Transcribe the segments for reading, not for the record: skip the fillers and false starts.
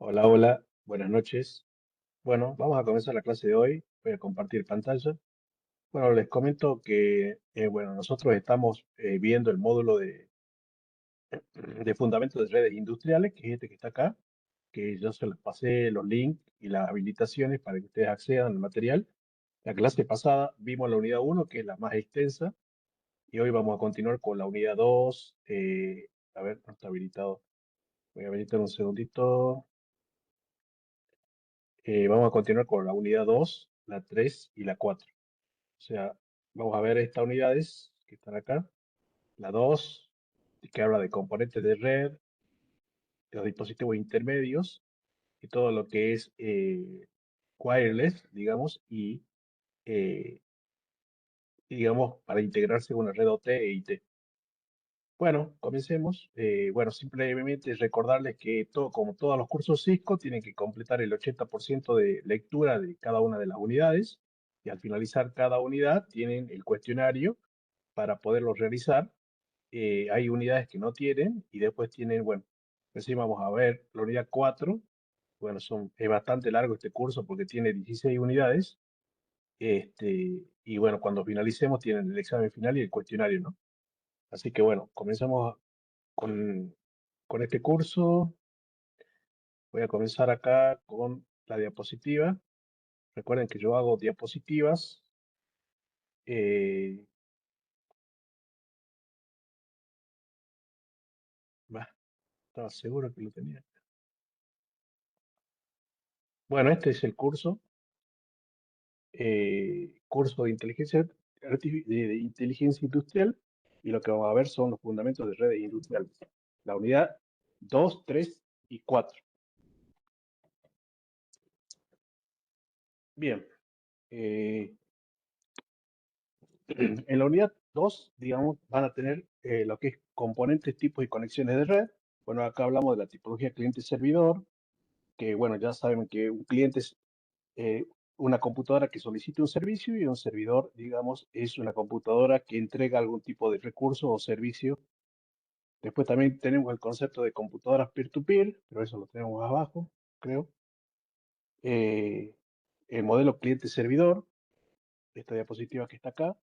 Hola, hola, buenas noches. Bueno, vamos a comenzar la clase de hoy. Voy a compartir pantalla. Bueno, les comento que, bueno, nosotros estamos viendo el módulo de fundamentos de redes industriales, que es este que está acá, que yo se les pasé los links y las habilitaciones para que ustedes accedan al material. La clase pasada vimos la unidad uno, que es la más extensa, y hoy vamos a continuar con la unidad 2. A ver, no está habilitado. Voy a habilitar un segundito. Vamos a continuar con la unidad 2, la 3 y la 4. O sea, vamos a ver estas unidades que están acá. La 2, que habla de componentes de red, de los dispositivos intermedios y todo lo que es wireless, digamos, eh, y, digamos, para integrarse en una red OT e IT. Bueno, comencemos. Bueno, simplemente recordarles que todo, como todos los cursos Cisco, tienen que completar el 80% de lectura de cada una de las unidades y al finalizar cada unidad tienen el cuestionario para poderlo realizar. Hay unidades que no tienen y después tienen, bueno, recién vamos a ver la unidad 4. Bueno, es bastante largo este curso porque tiene 16 unidades. Y bueno, cuando finalicemos tienen el examen final y el cuestionario, ¿no? Así que bueno, comenzamos con, con este curso. Voy a comenzar acá con la diapositiva. Recuerden que yo hago diapositivas. eh, bah, estaba seguro que lo tenía. Bueno, este es el curso. Curso de de inteligencia industrial. Y lo que vamos a ver son los fundamentos de redes industriales. La unidad 2, 3 y 4. Bien. eh, En la unidad 2, digamos, van a tener lo que es componentes, tipos y conexiones de red. Bueno, acá hablamos de la tipología cliente-servidor, que bueno, ya saben que un cliente es eh, una computadora que solicita un servicio y un servidor, digamos, es una computadora que entrega algún tipo de recurso o servicio. Después también tenemos el concepto de computadoras peer-to-peer, pero eso lo tenemos abajo, creo. Eh, el modelo cliente-servidor, esta diapositiva que está acá.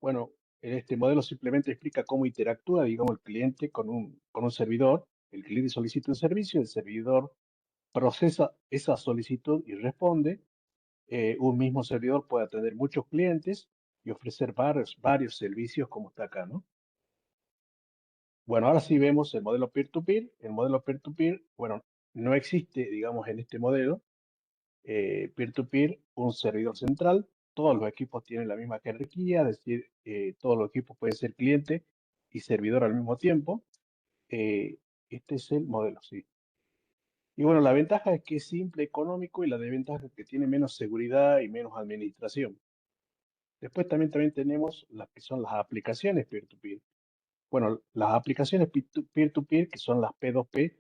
Bueno, en este modelo simplemente explica cómo interactúa, digamos, el cliente con un servidor. El cliente solicita un servicio, el servidor procesa esa solicitud y responde. Un mismo servidor puede atender muchos clientes y ofrecer varios servicios como está acá, ¿no? Bueno, ahora sí vemos el modelo peer-to-peer. El modelo peer-to-peer, bueno, no existe, digamos, en este modelo peer-to-peer un servidor central. Todos los equipos tienen la misma jerarquía, es decir, todos los equipos pueden ser cliente y servidor al mismo tiempo. Eh, este es el modelo, sí. Y bueno, la ventaja es que es simple, económico y la desventaja es que tiene menos seguridad y menos administración. Después también tenemos las que son las aplicaciones peer-to-peer. Bueno, las aplicaciones peer-to-peer, que son las P2P,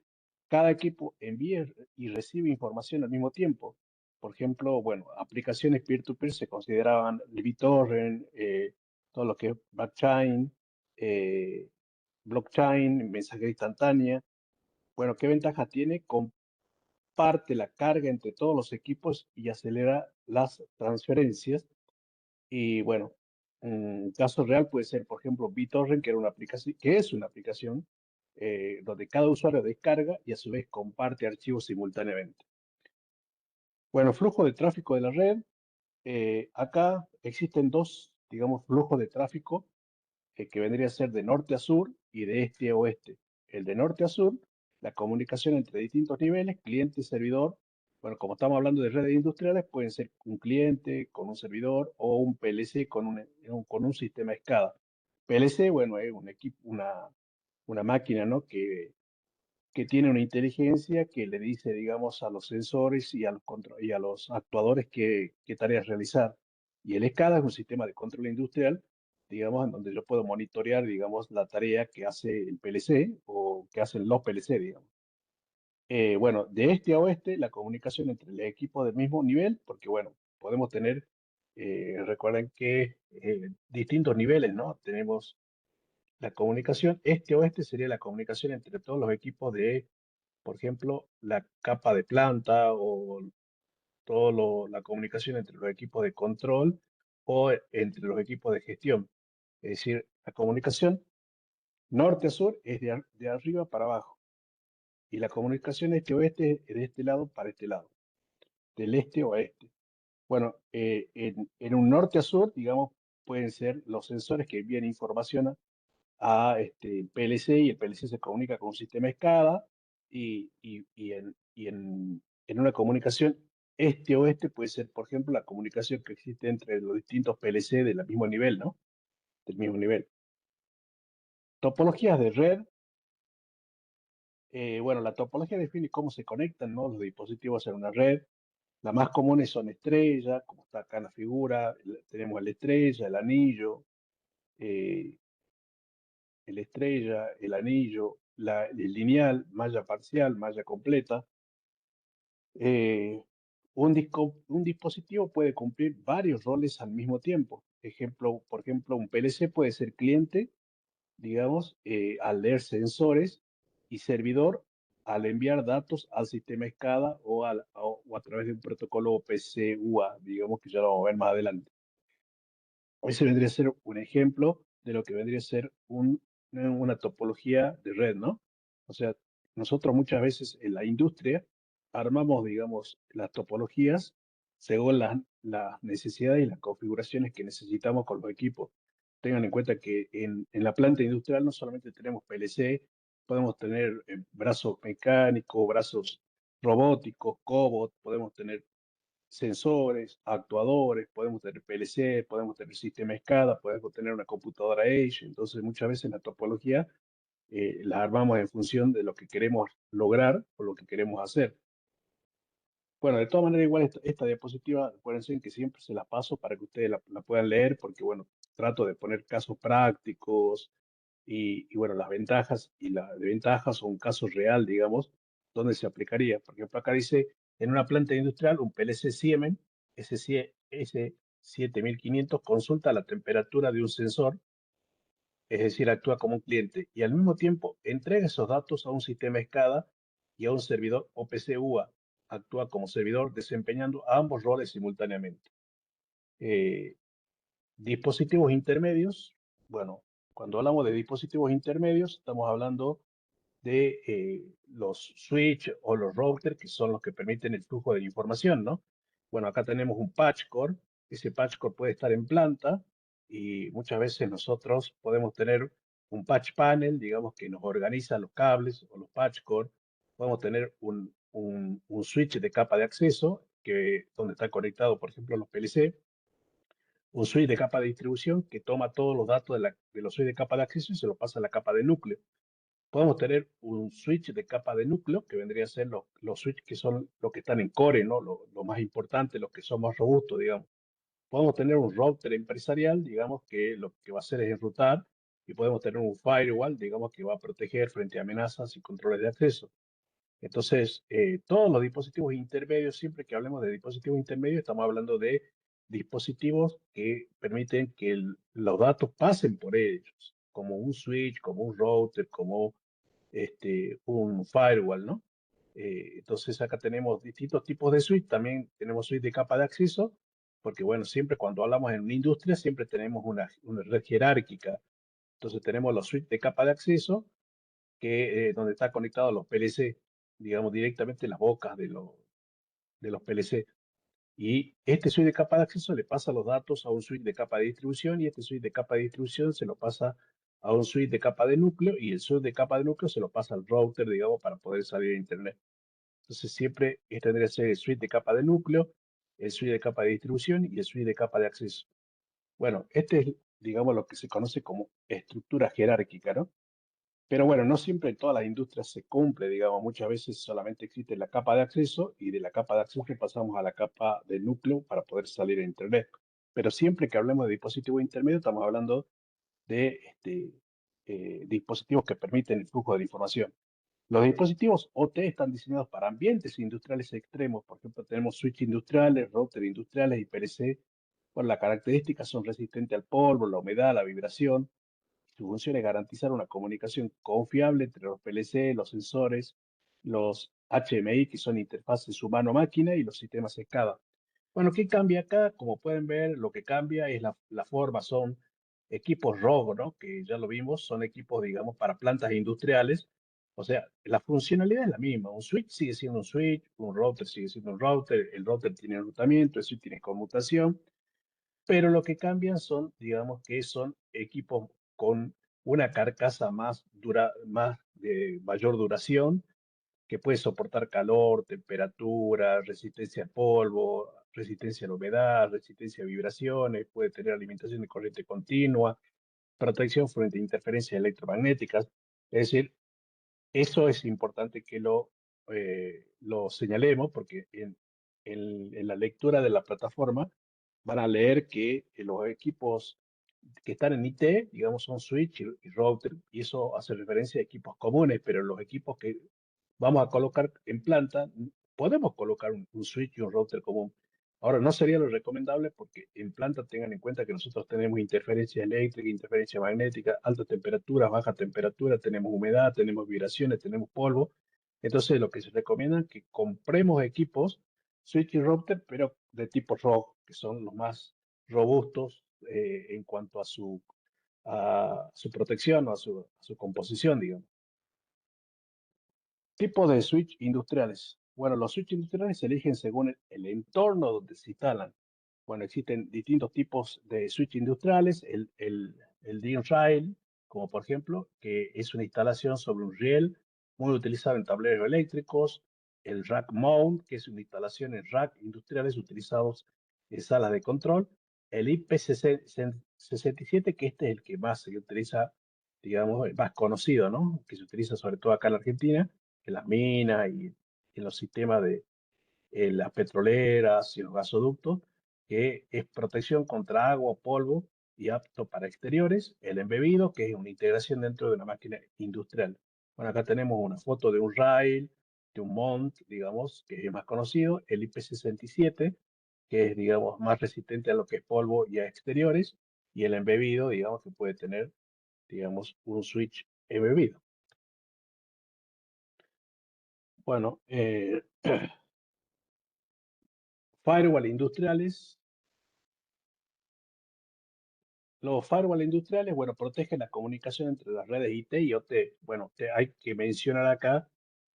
cada equipo envía y recibe información al mismo tiempo. Por ejemplo, bueno, aplicaciones peer-to-peer se consideraban BitTorrent, todo lo que es Backchain, eh, blockchain, mensajería instantánea. Bueno, ¿qué ventaja tiene? Comparte la carga entre todos los equipos y acelera las transferencias. Y bueno, un caso real puede ser, por ejemplo, BitTorrent, que era una aplicación, que es una aplicación donde cada usuario descarga y a su vez comparte archivos simultáneamente. Bueno, flujo de tráfico de la red. Acá existen dos, digamos, flujos de tráfico que vendría a ser de norte a sur y de este a oeste. El de norte a sur, la comunicación entre distintos niveles, cliente y servidor. Bueno, como estamos hablando de redes industriales, pueden ser un cliente con un servidor o un PLC con un sistema SCADA. PLC, bueno, es un equipo, una máquina, ¿no? Que tiene una inteligencia que le dice, digamos, a los sensores y y a los actuadores qué tareas realizar. Y el SCADA es un sistema de control industrial, digamos, en donde yo puedo monitorear, digamos, la tarea que hace el PLC o que hacen los PLC, digamos. Bueno, de este a oeste, la comunicación entre el equipo del mismo nivel, porque, bueno, podemos tener, recuerden que distintos niveles, ¿no? Tenemos la comunicación este-oeste sería la comunicación entre todos los equipos por ejemplo, la capa de planta o la comunicación entre los equipos de control o entre los equipos de gestión. Es decir, la comunicación norte a sur es de arriba para abajo y la comunicación este-oeste es de este lado para este lado, del este a oeste. Bueno, en un norte a sur, digamos, pueden ser los sensores que envían información a el PLC y el PLC se comunica con un sistema SCADA y en una comunicación este-oeste puede ser, por ejemplo, la comunicación que existe entre los distintos PLC del mismo nivel, ¿no? Del mismo nivel. Topologías de red. Bueno, la topología define cómo se conectan, ¿no?, los dispositivos en una red. Las más comunes son estrella, como está acá en la figura. Tenemos la estrella, eh, el anillo, el lineal, malla parcial, malla completa. Eh, un dispositivo puede cumplir varios roles al mismo tiempo. Por ejemplo, un PLC puede ser cliente, digamos, al leer sensores y servidor al enviar datos al sistema SCADA o a través de un protocolo OPC-UA, digamos, que ya lo vamos a ver más adelante. Ese vendría a ser un ejemplo de lo que vendría a ser una topología de red, ¿no? O sea, nosotros muchas veces en la industria armamos, digamos, las topologías según las necesidades y las configuraciones que necesitamos con los equipos. Tengan en cuenta que en la planta industrial no solamente tenemos PLC, podemos tener brazos mecánicos, brazos robóticos, cobots, podemos tener sensores, actuadores, podemos tener PLC, podemos tener sistema SCADA, podemos tener una computadora Edge. Entonces, muchas veces la topología la armamos en función de lo que queremos lograr o lo que queremos hacer. Bueno, de todas maneras, igual esta diapositiva, acuérdense que siempre se la paso para que ustedes la puedan leer, porque, bueno, trato de poner casos prácticos y bueno, las ventajas y las desventajas son un caso real, digamos, donde se aplicaría. Por ejemplo, acá dice, en una planta industrial, un PLC Siemens S7500 consulta la temperatura de un sensor, es decir, actúa como un cliente y al mismo tiempo entrega esos datos a un sistema SCADA y a un servidor OPC-UA. Actúa como servidor desempeñando ambos roles simultáneamente. Eh, Dispositivos intermedios. Bueno, cuando hablamos de dispositivos intermedios, estamos hablando de los switch o los routers, que son los que permiten el flujo de información, ¿no? Bueno, acá tenemos un patch core. Ese patch core puede estar en planta y muchas veces nosotros podemos tener un patch panel, digamos, que nos organiza los cables o los patch core. Podemos tener un switch de capa de acceso, donde está conectado, por ejemplo, los PLC, un switch de capa de distribución que toma todos los datos de los switches de capa de acceso y se los pasa a la capa de núcleo. Podemos tener un switch de capa de núcleo, que vendría a ser los switches que son los que están en core, ¿no? Lo más importante, los que son más robustos, digamos. Podemos tener un router empresarial, digamos, que lo que va a hacer es enrutar, y podemos tener un firewall, digamos, que va a proteger frente a amenazas y controles de acceso. Entonces, todos los dispositivos intermedios, siempre que hablemos de dispositivos intermedios, estamos hablando de dispositivos que permiten que los datos pasen por ellos, como un switch, como un router, como un firewall, ¿no? Entonces acá tenemos distintos tipos de switch, también tenemos switch de capa de acceso, porque bueno, siempre cuando hablamos en una industria, siempre tenemos una red jerárquica. Entonces tenemos los switch de capa de acceso, donde está conectado los PLC, digamos directamente las bocas de los PLC. Y este switch de capa de acceso le pasa los datos a un switch de capa de distribución y este switch de capa de distribución se lo pasa a un switch de capa de núcleo y el switch de capa de núcleo se lo pasa al router, digamos, para poder salir a internet. Entonces siempre tendría que ser el switch de capa de núcleo, el switch de capa de distribución y el switch de capa de acceso. Bueno, este es, digamos, lo que se conoce como estructura jerárquica, ¿no? Pero bueno, no siempre en todas las industrias se cumple, digamos, muchas veces solamente existe la capa de acceso y de la capa de acceso pasamos a la capa de núcleo para poder salir a Internet. Pero siempre que hablemos de dispositivos intermedios estamos hablando de dispositivos que permiten el flujo de la información. Los dispositivos OT están diseñados para ambientes industriales extremos. Por ejemplo, tenemos switch industriales, router industriales y PLC. Bueno, las características son resistentes al polvo, la humedad, la vibración. Su función es garantizar una comunicación confiable entre los PLC, los sensores los HMI, que son interfaces humano-máquina, y los sistemas SCADA. Bueno, ¿qué cambia acá? Como pueden ver, lo que cambia es la forma, son equipos ROG, ¿no? Que ya lo vimos, son equipos, digamos, para plantas industriales. O sea, la funcionalidad es la misma. Un switch sigue siendo un switch, un router sigue siendo un router, el router tiene enrutamiento, el switch tiene conmutación, pero lo que cambian son, digamos, que son equipos con una carcasa más dura, más de mayor duración, que puede soportar calor, temperatura, resistencia al polvo, resistencia a la humedad, resistencia a vibraciones, puede tener alimentación de corriente continua, protección frente a interferencias electromagnéticas. Es decir, eso es importante que lo señalemos porque en la lectura de la plataforma van a leer que los equipos que están en IT, digamos, son switch y router, y eso hace referencia a equipos comunes, pero los equipos que vamos a colocar en planta, podemos colocar un switch y un router común. Ahora, no sería lo recomendable porque en planta tengan en cuenta que nosotros tenemos interferencia eléctrica, interferencia magnética, alta temperatura, baja temperatura, tenemos humedad, tenemos vibraciones, tenemos polvo. Entonces, lo que se recomienda es que compremos equipos, switch y router, pero de tipo ROG, que son los más robustos en cuanto a su protección o a su composición, digamos. Tipo de switch industriales. Bueno, los switch industriales se eligen según el entorno donde se instalan. Bueno, existen distintos tipos de switch industriales. El DIN rail, como por ejemplo, que es una instalación sobre un riel muy utilizado en tableros eléctricos. El rack mount, que es una instalación en rack industriales utilizados en salas de control. El IP67, que este es el que más se utiliza, digamos, el más conocido, ¿no? Que se utiliza sobre todo acá en la Argentina, en las minas y en los sistemas de las petroleras y los gasoductos, que es protección contra agua, polvo y apto para exteriores. El embebido, que es una integración dentro de una máquina industrial. Bueno, acá tenemos una foto de un rail, de un mount, digamos, que es más conocido, el IP67, que es, digamos, más resistente a lo que es polvo y a exteriores, y el embebido, digamos, que puede tener, digamos, un switch embebido. Bueno, firewall industriales. Los firewall industriales, bueno, protegen la comunicación entre las redes IT y OT. Bueno, hay que mencionar acá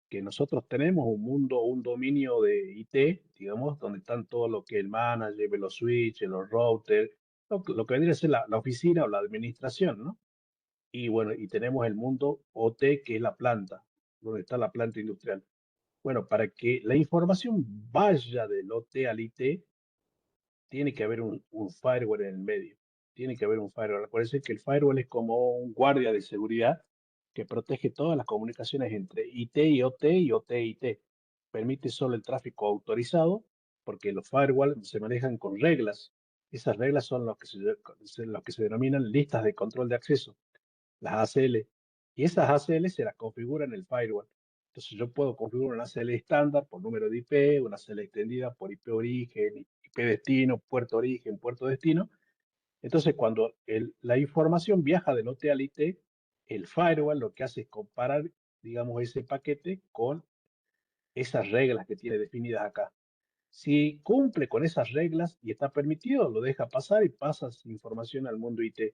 que nosotros tenemos un mundo, un dominio de IT, digamos, donde están todo lo que el manager, los switches, los routers, lo que vendría a ser la oficina o la administración, ¿no? Y bueno, y tenemos el mundo OT, que es la planta, donde está la planta industrial. Bueno, para que la información vaya del OT al IT, tiene que haber un firewall en el medio. Tiene que haber un firewall. Acuérdense que el firewall es como un guardia de seguridad que protege todas las comunicaciones entre IT y OT y OT y IT. Permite solo el tráfico autorizado porque los firewalls se manejan con reglas. Esas reglas son los que se denominan listas de control de acceso, las ACL. Y esas ACL se las configura en el firewall. Entonces yo puedo configurar una ACL estándar por número de IP, una ACL extendida por IP origen, IP destino, puerto origen, puerto destino. Entonces cuando la información viaja del OT al IT, el firewall lo que hace es comparar, digamos, ese paquete con esas reglas que tiene definidas acá. Si cumple con esas reglas y está permitido, lo deja pasar y pasa esa información al mundo IT.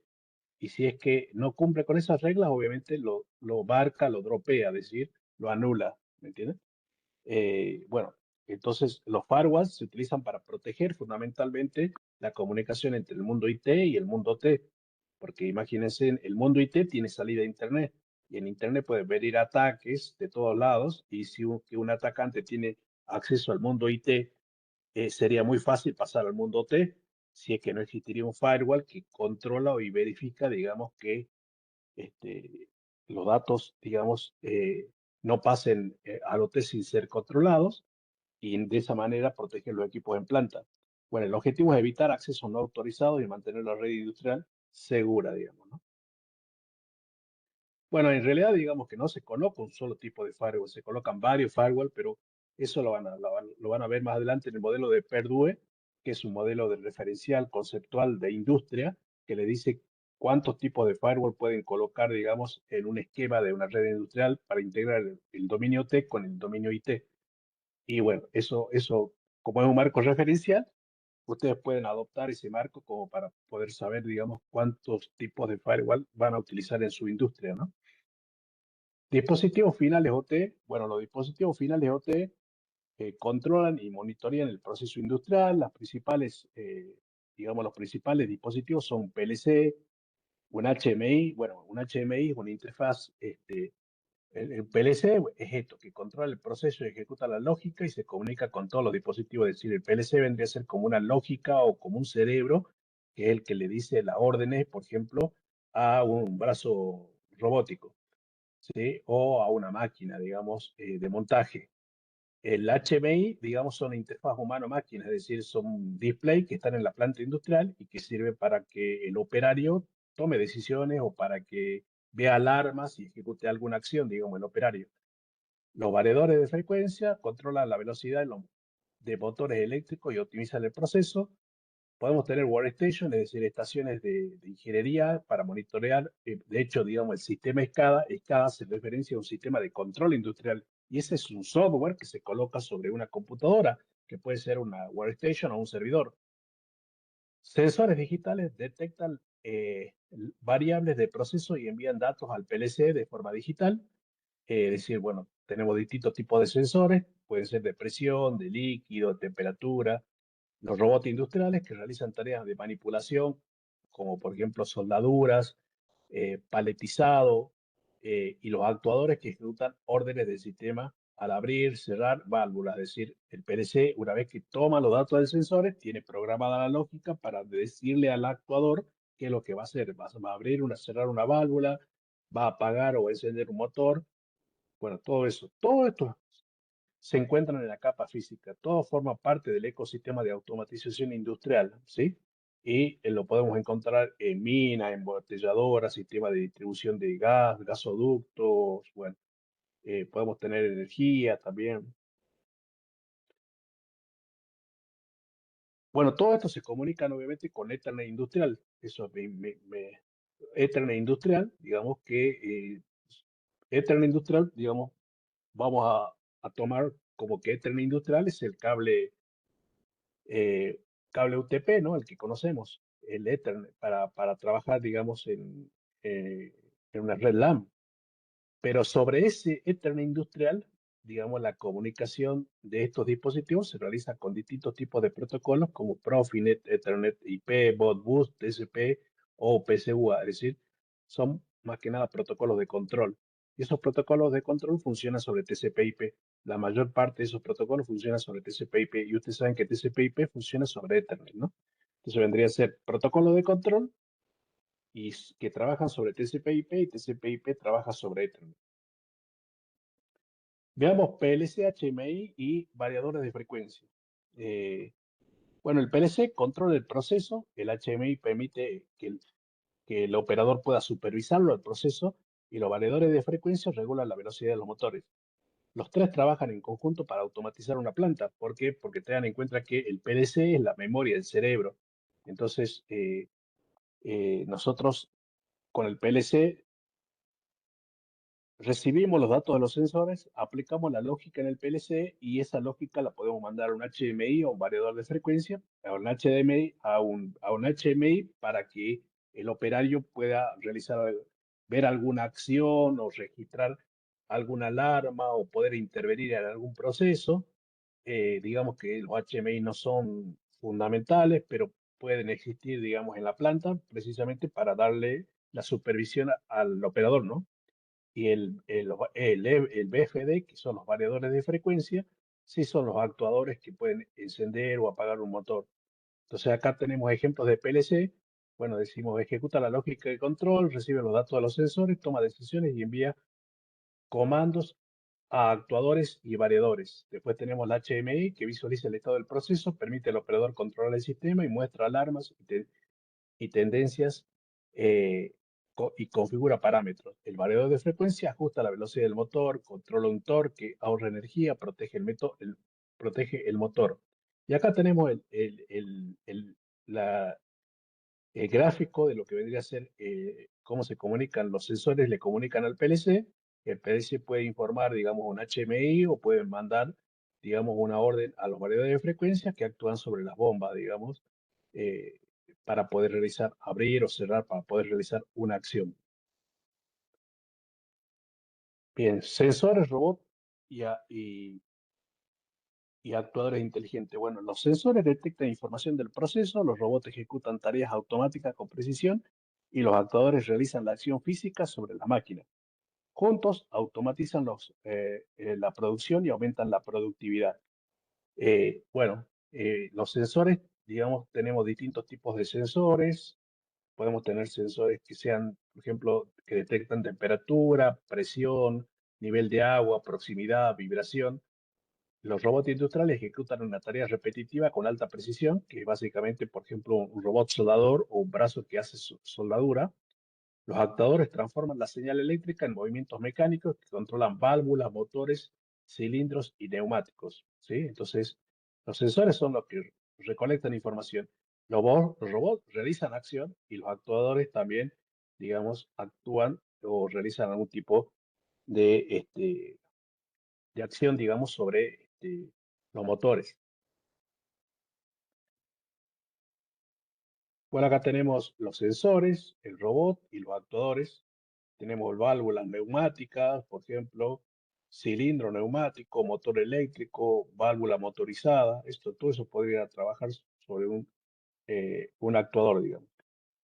Y si es que no cumple con esas reglas, obviamente lo marca, lo dropea, es decir, lo anula, ¿me entiendes? Bueno, entonces los firewalls se utilizan para proteger fundamentalmente la comunicación entre el mundo IT y el mundo T, porque imagínense, el mundo IT tiene salida a Internet y en Internet puede venir ataques de todos lados y si que un atacante tiene acceso al mundo IT, sería muy fácil pasar al mundo T si es que no existiría un firewall que controla y verifica, digamos, que este, los datos, digamos, no pasen al OT sin ser controlados y de esa manera proteger los equipos en planta. Bueno, el objetivo es evitar acceso no autorizado y mantener la red industrial segura, digamos, ¿no? Bueno, en realidad digamos que no se coloca un solo tipo de firewall, se colocan varios firewall, pero eso lo van a ver más adelante en el modelo de Perdue, que es un modelo de referencial conceptual de industria que le dice cuántos tipos de firewall pueden colocar, digamos, en un esquema de una red industrial para integrar el dominio T con el dominio IT. Y bueno, eso, como es un marco referencial, ustedes pueden adoptar ese marco como para poder saber, digamos, cuántos tipos de firewall van a utilizar en su industria, ¿no? Dispositivos finales OT, bueno, los dispositivos finales OT controlan y monitorean el proceso industrial. Las principales, digamos, los principales dispositivos son un PLC, un HMI. Bueno, un HMI es una interfaz, el PLC es esto, que controla el proceso y ejecuta la lógica y se comunica con todos los dispositivos. Es decir, el PLC vendría a ser como una lógica o como un cerebro, que es el que le dice las órdenes, por ejemplo, a un brazo robótico, ¿sí? O a una máquina, digamos, de montaje. El HMI, digamos, son interfaz humano-máquina, es decir, son display que están en la planta industrial y que sirven para que el operario tome decisiones o para que vea alarmas y ejecute alguna acción, digamos, el operario. Los variadores de frecuencia controlan la velocidad de motores eléctricos y optimizan el proceso. Podemos tener workstation, es decir, estaciones de ingeniería para monitorear. De hecho, digamos, el sistema SCADA, SCADA se referencia a un sistema de control industrial y ese es un software que se coloca sobre una computadora, que puede ser una workstation o un servidor. Sensores digitales detectan variables de proceso y envían datos al PLC de forma digital. Es decir, bueno, tenemos distintos tipos de sensores, pueden ser de presión, de líquido, temperatura. Los robots industriales que realizan tareas de manipulación, como por ejemplo soldaduras, paletizado, y los actuadores que ejecutan órdenes del sistema al abrir, cerrar válvulas. Es decir, el PLC, una vez que toma los datos del sensor, tiene programada la lógica para decirle al actuador qué es lo que va a hacer. Va a abrir, cerrar una válvula, va a apagar o encender un motor. Bueno, todo eso. Todo esto se encuentran en la capa física. Todo forma parte del ecosistema de automatización industrial, ¿sí? Y lo podemos encontrar en minas, embotelladoras, sistemas de distribución de gas, gasoductos, bueno, podemos tener energía también. Bueno, todo esto se comunica obviamente con Ethernet industrial. Eso Ethernet industrial, digamos que Ethernet industrial, digamos, vamos a tomar como que Ethernet industrial es el eh, cable UTP, ¿no? El que conocemos, el Ethernet, para trabajar, digamos, en una red LAN. Pero sobre ese Ethernet industrial, digamos, la comunicación de estos dispositivos se realiza con distintos tipos de protocolos como Profinet, Ethernet IP, Modbus, TCP o PCUA, es decir, son más que nada protocolos de control. Y esos protocolos de control funcionan sobre TCP/IP. La mayor parte de esos protocolos funcionan sobre TCP/IP y ustedes saben que TCP/IP funciona sobre Ethernet, ¿no? Entonces vendría a ser protocolo de control y que trabajan sobre TCP/IP y TCP/IP trabaja sobre Ethernet. Veamos PLC, HMI y variadores de frecuencia. Bueno, el PLC controla el proceso, el HMI permite que el operador pueda supervisarlo, el proceso, y los variadores de frecuencia regulan la velocidad de los motores. Los tres trabajan en conjunto para automatizar una planta. ¿Por qué? Porque tengan en cuenta que el PLC es la memoria del cerebro. Entonces, nosotros con el PLC recibimos los datos de los sensores, aplicamos la lógica en el PLC y esa lógica la podemos mandar a un HMI o un variador de frecuencia, a un HDMI, a un HMI para que el operario pueda ver alguna acción o registrar alguna alarma o poder intervenir en algún proceso. Digamos que los HMI no son fundamentales, pero pueden existir, digamos, en la planta precisamente para darle la supervisión al operador, ¿no? Y el BFD, que son los variadores de frecuencia, sí son los actuadores que pueden encender o apagar un motor. Entonces acá tenemos ejemplos de PLC. Bueno, decimos ejecuta la lógica de control, recibe los datos de los sensores, toma decisiones y envía comandos a actuadores y variadores. Después tenemos la HMI, que visualiza el estado del proceso, permite al operador controlar el sistema y muestra alarmas y tendencias, y configura parámetros. El variador de frecuencia ajusta la velocidad del motor, controla un torque, ahorra energía, protege el motor. Y acá tenemos la gráfico de lo que vendría a ser cómo se comunican los sensores, le comunican al PLC. El PLC puede informar, digamos, un HMI o puede mandar, digamos, una orden a los variadores de frecuencia que actúan sobre las bombas, digamos, eh, para poder realizar, abrir o cerrar, para poder realizar una acción. Bien, sensores, robots y actuadores inteligentes. Bueno, los sensores detectan información del proceso, los robots ejecutan tareas automáticas con precisión y los actuadores realizan la acción física sobre la máquina. Juntos automatizan la producción y aumentan la productividad. Los sensores, digamos, tenemos distintos tipos de sensores. Podemos tener sensores que sean, por ejemplo, que detectan temperatura, presión, nivel de agua, proximidad, vibración. Los robots industriales ejecutan una tarea repetitiva con alta precisión, que es básicamente, por ejemplo, un robot soldador o un brazo que hace soldadura. Los actuadores transforman la señal eléctrica en movimientos mecánicos que controlan válvulas, motores, cilindros y neumáticos, ¿sí? Entonces, los sensores son los que recolectan información. Los robots realizan acción y los actuadores también, digamos, actúan o realizan algún tipo de de acción, digamos, sobre los motores. Bueno, acá tenemos los sensores, el robot y los actuadores. Tenemos válvulas neumáticas, por ejemplo, cilindro neumático, motor eléctrico, válvula motorizada. Todo eso podría trabajar sobre un actuador, digamos.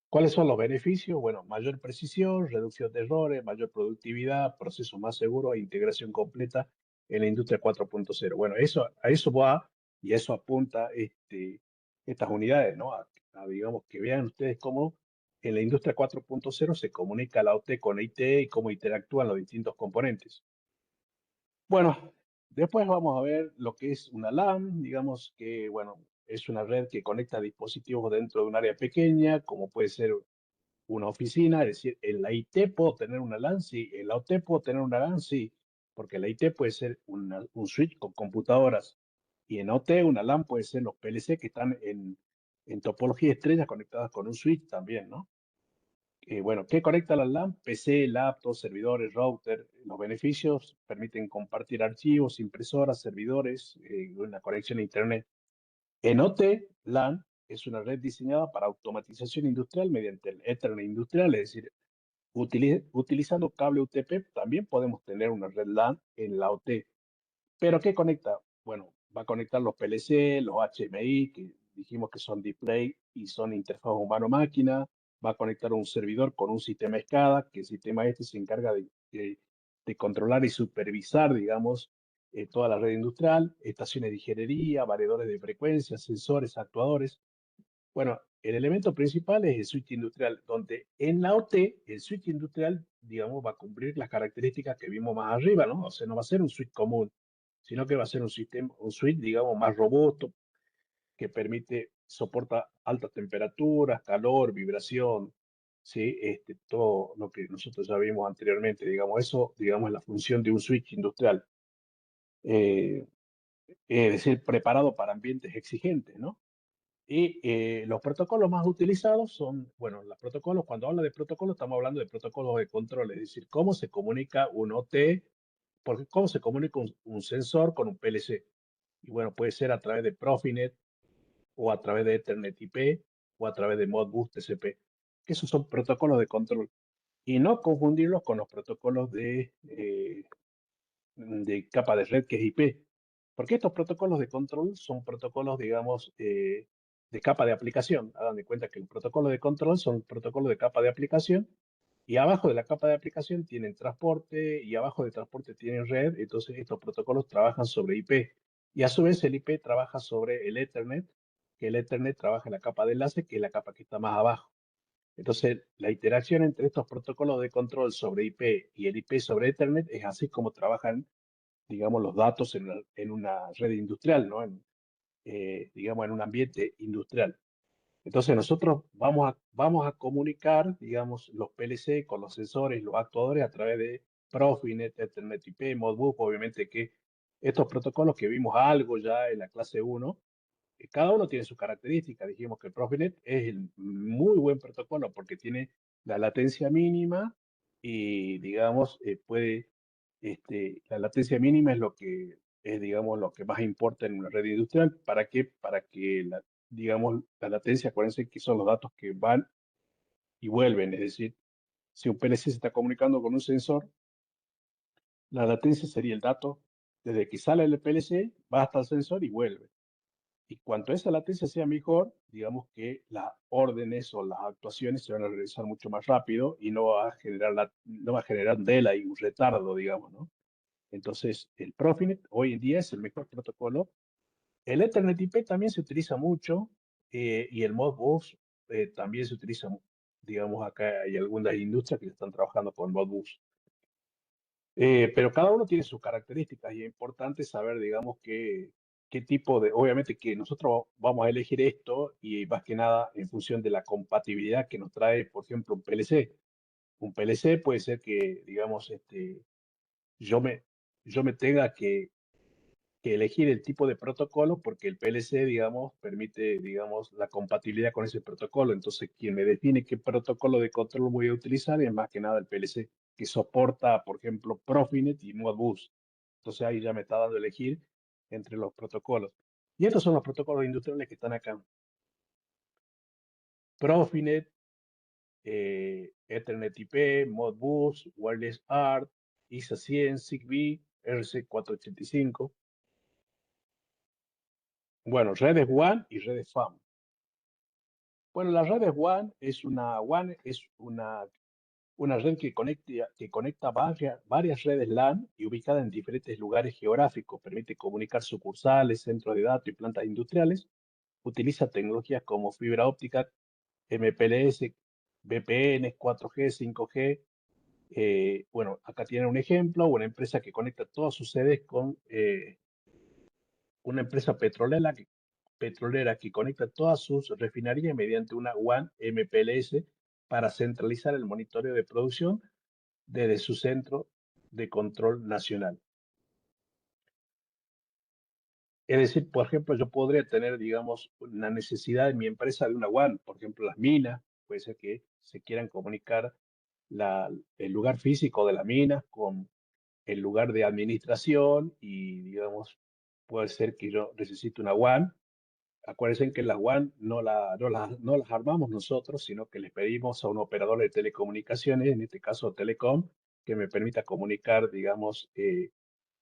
¿Cuáles son los beneficios? Bueno, mayor precisión, reducción de errores, mayor productividad, procesos más seguros e integración completa en la industria 4.0. Bueno, a eso va y a eso apunta estas unidades, ¿no? Digamos, que vean ustedes cómo en la industria 4.0 se comunica la OT con la IT y cómo interactúan los distintos componentes. Bueno, después vamos a ver lo que es una LAN, digamos que, bueno, es una red que conecta dispositivos dentro de un área pequeña, como puede ser una oficina, es decir, en la IT puedo tener una LAN, sí, en la OT puedo tener una LAN, sí, porque la IT puede ser un switch con computadoras y en OT una LAN puede ser los PLC que están en topología estrella conectadas con un switch también, ¿no? Bueno, ¿qué conecta la LAN? PC, laptops, servidores, router. Los beneficios permiten compartir archivos, impresoras, servidores, una conexión a Internet. En OT, LAN es una red diseñada para automatización industrial mediante el Ethernet industrial, es decir, utilizando cable UTP también podemos tener una red LAN en la OT. ¿Pero qué conecta? Bueno, va a conectar los PLC, los HMI, que dijimos que son display y son interfaz humano-máquina. Va a conectar un servidor con un sistema SCADA, que el sistema este se encarga de controlar y supervisar, digamos, toda la red industrial, estaciones de ingeniería, variadores de frecuencias, sensores, actuadores. Bueno, el elemento principal es el switch industrial, donde en la OT, el switch industrial, digamos, va a cumplir las características que vimos más arriba, ¿no? O sea, no va a ser un switch común, sino que va a ser un sistema, un switch, digamos, más robusto, que soporta altas temperaturas, calor, vibración, ¿sí? Todo lo que nosotros ya vimos anteriormente, digamos, eso, digamos, es la función de un switch industrial. Eh, es decir, preparado para ambientes exigentes, ¿no? Y los protocolos más utilizados son, bueno, los protocolos, cuando habla de protocolos, estamos hablando de protocolos de control, es decir, cómo se comunica un OT, porque cómo se comunica un sensor con un PLC. Y bueno, puede ser a través de Profinet o a través de Ethernet IP o a través de Modbus TCP. Esos son protocolos de control. Y no confundirlos con los protocolos de capa de red que es IP. Porque estos protocolos de control son protocolos, digamos, de capa de aplicación. Hagan de cuenta que el protocolo de control son protocolos de capa de aplicación y abajo de la capa de aplicación tienen transporte y abajo de transporte tienen red. Entonces estos protocolos trabajan sobre IP. Y a su vez el IP trabaja sobre el Ethernet, que el Ethernet trabaja en la capa de enlace, que es la capa que está más abajo. Entonces, la interacción entre estos protocolos de control sobre IP y el IP sobre Ethernet es así como trabajan, digamos, los datos en una red industrial, ¿no? Digamos, en un ambiente industrial. Entonces, nosotros vamos a comunicar, digamos, los PLC con los sensores, los actuadores a través de Profinet, Ethernet IP, Modbus, obviamente que estos protocolos que vimos algo ya en la clase 1, cada uno tiene sus características. Dijimos que Profinet es el muy buen protocolo porque tiene la latencia mínima y, digamos, la latencia mínima es lo que es, digamos, lo que más importa en una red industrial. ¿Para qué? Para que, digamos, la latencia, acuérdense que son los datos que van y vuelven. Es decir, si un PLC se está comunicando con un sensor, la latencia sería el dato desde que sale el PLC, va hasta el sensor y vuelve. Y cuanto esa latencia sea mejor, digamos que las órdenes o las actuaciones se van a realizar mucho más rápido y no va a generar delay, un retardo, digamos, ¿no? Entonces, el Profinet hoy en día es el mejor protocolo. El Ethernet IP también se utiliza mucho y el Modbus también se utiliza, digamos, acá hay algunas industrias que están trabajando con Modbus. Pero cada uno tiene sus características y es importante saber, digamos, qué tipo obviamente que nosotros vamos a elegir esto y más que nada en función de la compatibilidad que nos trae, por ejemplo, un PLC. Un PLC puede ser que, digamos, yo me, yo me tenga que elegir el tipo de protocolo porque el PLC, digamos, permite, digamos, la compatibilidad con ese protocolo. Entonces, quien me define qué protocolo de control voy a utilizar es más que nada el PLC, que soporta, por ejemplo, Profinet y Modbus. Entonces, ahí ya me está dando a elegir entre los protocolos. Y estos son los protocolos industriales que están acá. Profinet, Ethernet IP, Modbus, Wireless ART, ISA 100, ZigBee, RC485. Bueno, redes WAN y redes FAM. Bueno, la red WAN es una red que conecta varias redes LAN y ubicada en diferentes lugares geográficos. Permite comunicar sucursales, centros de datos y plantas industriales. Utiliza tecnologías como fibra óptica, MPLS, VPN, 4G, 5G. Bueno, acá tienen un ejemplo, una empresa que conecta todas sus sedes con una empresa petrolera que conecta todas sus refinerías mediante una WAN MPLS para centralizar el monitoreo de producción desde su centro de control nacional. Es decir, por ejemplo, yo podría tener, digamos, una necesidad en mi empresa de una WAN, por ejemplo, las minas, puede ser que se quieran comunicar el lugar físico de la mina con el lugar de administración y, digamos, puede ser que yo necesite una WAN. Acuérdense que las WAN no las armamos nosotros, sino que les pedimos a un operador de telecomunicaciones, en este caso Telecom, que me permita comunicar, digamos, el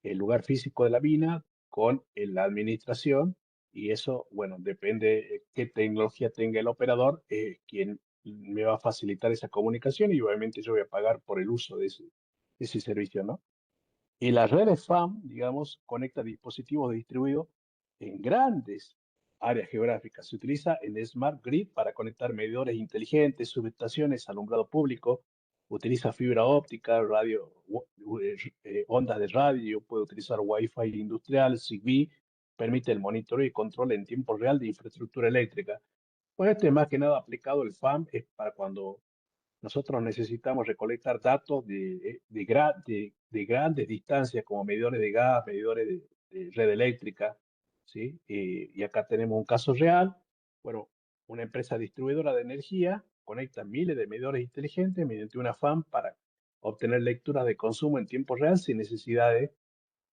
lugar físico de la mina con la administración. Y eso, bueno, depende qué tecnología tenga el operador, quien me va a facilitar esa comunicación y obviamente yo voy a pagar por el uso de ese servicio, ¿no? Y las redes FAM, digamos, conecta dispositivos distribuidos en grandes áreas geográficas. Se utiliza en Smart Grid para conectar medidores inteligentes, subestaciones, alumbrado público. Utiliza fibra óptica, ondas de radio, puede utilizar Wi-Fi industrial, ZigBee, permite el monitoreo y control en tiempo real de infraestructura eléctrica. Pues este más que nada aplicado el FAM es para cuando nosotros necesitamos recolectar datos de grandes distancias como medidores de gas, medidores de red eléctrica, ¿sí? Y acá tenemos un caso real. Bueno, una empresa distribuidora de energía conecta miles de medidores inteligentes mediante una FAM para obtener lecturas de consumo en tiempo real sin necesidad de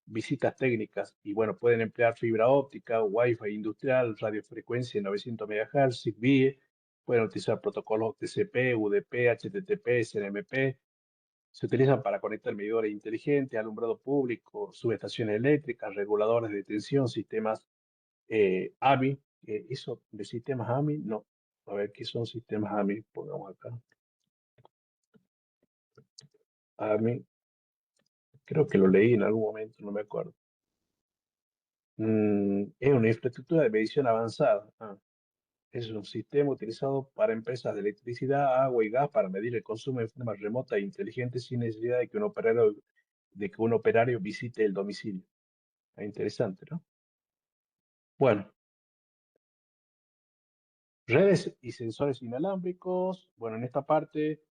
visitas técnicas. Y bueno, pueden emplear fibra óptica, Wi-Fi industrial, radiofrecuencia 900 MHz, ZigBee, pueden utilizar protocolos TCP, UDP, HTTP, SNMP. Se utilizan para conectar medidores inteligentes, alumbrado público, subestaciones eléctricas, reguladores de tensión, sistemas AMI. ¿Eso de sistemas AMI? No. A ver, ¿qué son sistemas AMI? Pongamos acá. AMI. Creo que lo leí en algún momento, no me acuerdo. Es una infraestructura de medición avanzada. Es un sistema utilizado para empresas de electricidad, agua y gas para medir el consumo de forma remota e inteligente sin necesidad de que un operario visite el domicilio. Es interesante, ¿no? Bueno, redes y sensores inalámbricos. Bueno, en esta parte,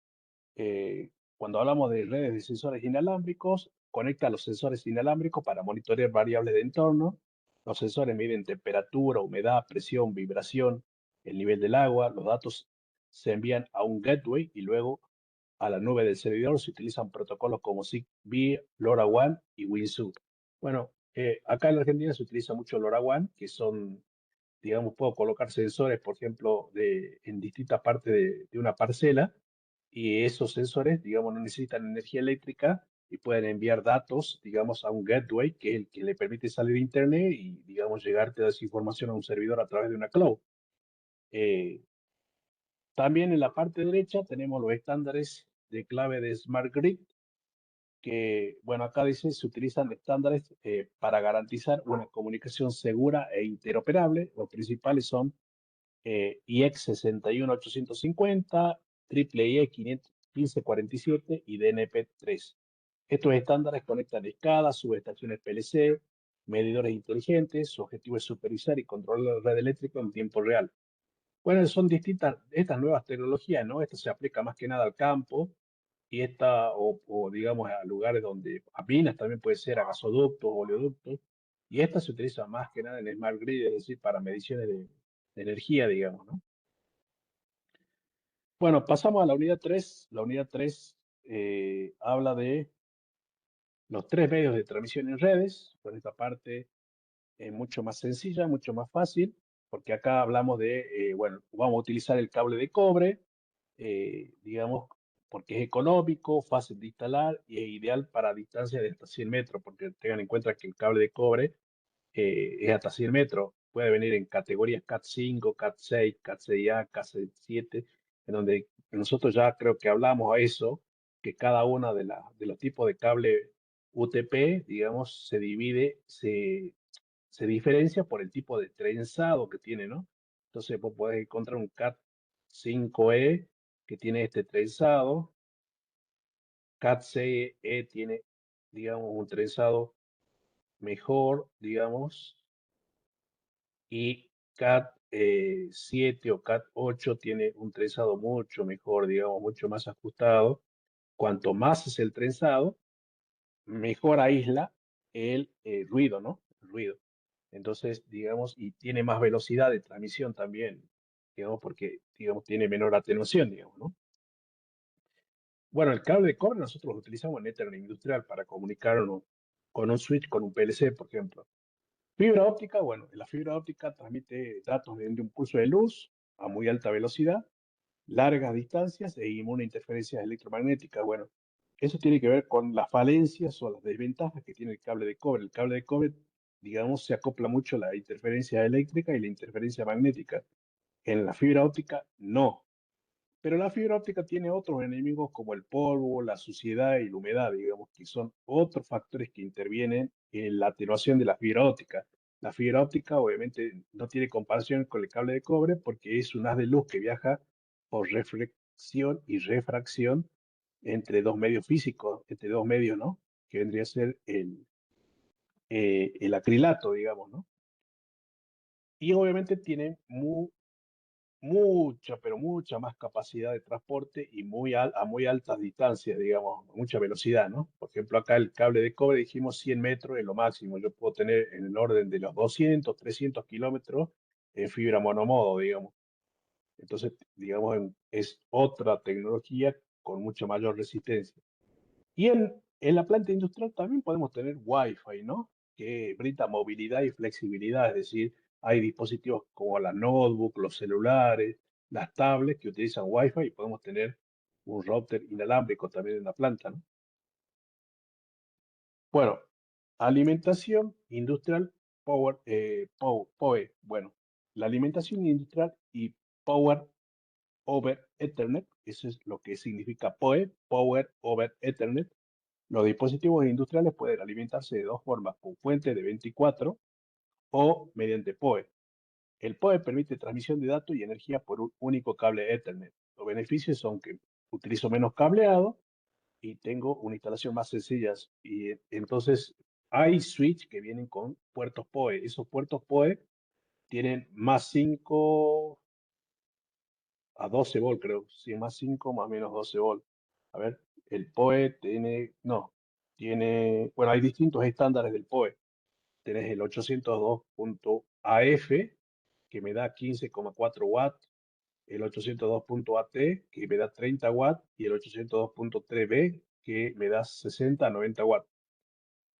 cuando hablamos de redes de sensores inalámbricos, conecta los sensores inalámbricos para monitorear variables de entorno. Los sensores miden temperatura, humedad, presión, vibración, el nivel del agua. Los datos se envían a un gateway y luego a la nube del servidor. Se utilizan protocolos como Zigbee, LoRaWAN y WinSub. Bueno, acá en la Argentina se utiliza mucho LoRaWAN, que son, digamos, puedo colocar sensores, por ejemplo, en distintas partes de una parcela, y esos sensores, digamos, no necesitan energía eléctrica y pueden enviar datos, digamos, a un gateway, que es el que le permite salir a Internet y, digamos, llegar toda esa información a un servidor a través de una cloud. Eh, También en la parte derecha tenemos los estándares de clave de Smart Grid, que, bueno, acá dice, se utilizan estándares para garantizar una comunicación segura e interoperable. Los principales son IEC 61850, AAA 1547 y DNP3. Estos estándares conectan escalas, subestaciones PLC, medidores inteligentes. Su objetivo es supervisar y controlar la red eléctrica en tiempo real. Bueno, son distintas estas nuevas tecnologías, ¿no? Esto se aplica más que nada al campo y digamos a lugares donde, a minas también puede ser, a gasoductos, oleoductos, y esta se utiliza más que nada en Smart Grid, es decir, para mediciones de energía, digamos, ¿no? Bueno, pasamos a la unidad 3. La unidad 3 habla de los tres medios de transmisión en redes. Por esta parte es mucho más sencilla, mucho más fácil, porque acá hablamos de, bueno, vamos a utilizar el cable de cobre, digamos, porque es económico, fácil de instalar y es ideal para distancias de hasta 100 metros, porque tengan en cuenta que el cable de cobre es hasta 100 metros. Puede venir en categorías CAT 5, CAT 6, CAT 6A, CAT 7, en donde nosotros ya creo que hablamos a eso, que cada uno de los tipos de cable UTP, digamos, se diferencia por el tipo de trenzado que tiene, ¿no? Entonces vos podés encontrar un CAT 5E que tiene este trenzado. CAT 6E tiene, digamos, un trenzado mejor, digamos, y CAT 7 o CAT 8 tiene un trenzado mucho mejor, digamos, mucho más ajustado. Cuanto más es el trenzado, mejor aísla el ruido, ¿no? El ruido. Entonces, digamos, y tiene más velocidad de transmisión también, digamos, porque, digamos, tiene menor atenuación, digamos, ¿no? Bueno, el cable de cobre nosotros lo utilizamos en Ethernet industrial para comunicarnos con un switch, con un PLC, por ejemplo. Fibra óptica, bueno, la fibra óptica transmite datos mediante un pulso de luz a muy alta velocidad, largas distancias e inmune a interferencias electromagnéticas. Bueno, eso tiene que ver con las falencias o las desventajas que tiene el cable de cobre. El cable de cobre, digamos, se acopla mucho a la interferencia eléctrica y la interferencia magnética. En la fibra óptica, no. Pero la fibra óptica tiene otros enemigos como el polvo, la suciedad y la humedad, digamos, que son otros factores que intervienen en la atenuación de la fibra óptica. La fibra óptica obviamente no tiene comparación con el cable de cobre porque es un haz de luz que viaja por reflexión y refracción entre dos medios físicos, entre dos medios, ¿no? Que vendría a ser el acrilato, digamos, ¿no? Y obviamente tiene mucha, pero mucha más capacidad de transporte y a muy altas distancias, digamos, mucha velocidad, ¿no? Por ejemplo, acá el cable de cobre dijimos 100 metros es lo máximo. Yo puedo tener en el orden de los 200, 300 kilómetros en fibra monomodo, digamos. Entonces, digamos, es otra tecnología con mucha mayor resistencia. Y en la planta industrial también podemos tener Wi-Fi, ¿no? Que brinda movilidad y flexibilidad, es decir, hay dispositivos como las notebooks, los celulares, las tablets que utilizan Wi-Fi y podemos tener un router inalámbrico también en la planta, ¿no? Bueno, alimentación industrial POE. Bueno, la alimentación industrial y Power over Ethernet, eso es lo que significa POE, Power over Ethernet. Los dispositivos industriales pueden alimentarse de dos formas, con fuente de 24 o mediante PoE. El PoE permite transmisión de datos y energía por un único cable Ethernet. Los beneficios son que utilizo menos cableado y tengo una instalación más sencilla. Y entonces hay switch que vienen con puertos PoE. Esos puertos PoE tienen más 5 a 12 volt, creo. Sí, más 5 más menos 12 volt. A ver, el PoE tiene, no, tiene, bueno, hay distintos estándares del PoE. tenés el 802.AF, que me da 15,4 watts, el 802.AT, que me da 30 watts, y el 802.3B, que me da 60 a 90 watts.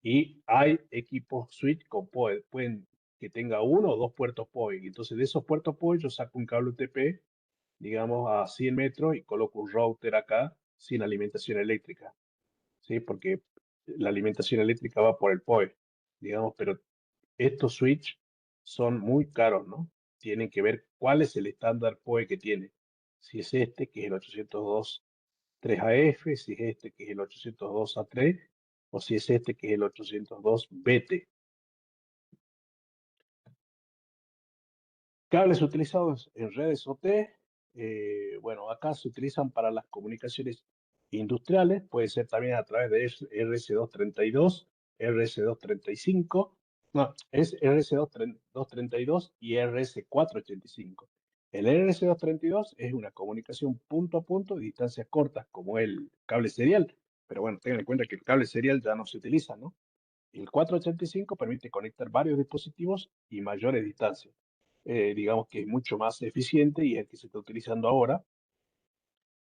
Y hay equipos switch con PoE, pueden que tenga uno o dos puertos PoE. Entonces, de esos puertos PoE, yo saco un cable UTP, digamos, a 100 metros y coloco un router acá sin alimentación eléctrica, ¿sí? Porque la alimentación eléctrica va por el PoE, digamos, pero estos switch son muy caros, ¿no? Tienen que ver cuál es el estándar PoE que tiene. Si es este, que es el 802.3AF, si es este, que es el 802A3, o si es este, que es el 802BT. Cables utilizados en redes OT, bueno, acá se utilizan para las comunicaciones industriales, puede ser también a través de RS232, RS235, no, es RS232 y RS485. El RS232 es una comunicación punto a punto de distancias cortas, como el cable serial, pero bueno, tengan en cuenta que el cable serial ya no se utiliza, ¿no? El 485 permite conectar varios dispositivos y mayores distancias. Digamos que es mucho más eficiente y es el que se está utilizando ahora.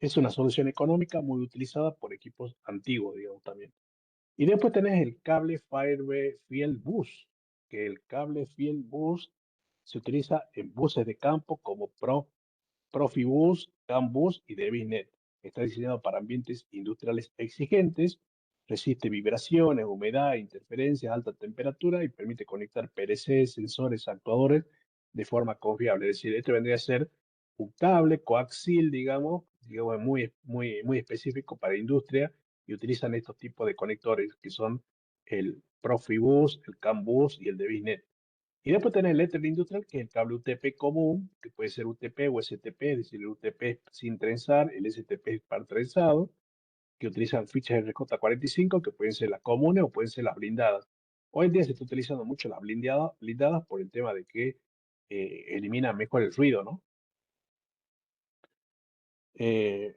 Es una solución económica muy utilizada por equipos antiguos, digamos también. Y después tenés el cable Field Bus, que el cable Field Bus se utiliza en buses de campo como Profibus, CANBus y DevisNet. Está diseñado para ambientes industriales exigentes, resiste vibraciones, humedad, interferencias, alta temperatura y permite conectar PLC, sensores, actuadores de forma confiable. Es decir, este vendría a ser un cable coaxil, digamos muy específico para industria y utilizan estos tipos de conectores que son el Profibus, el CANBus y el DevisNet. Y después tenés el Ethernet industrial, que es el cable UTP común, que puede ser UTP o STP, es decir, el UTP sin trenzar, el STP para trenzado, que utilizan fichas RJ45, que pueden ser las comunes o pueden ser las blindadas. Hoy en día se está utilizando mucho las blindadas por el tema de que eliminan mejor el ruido, ¿no?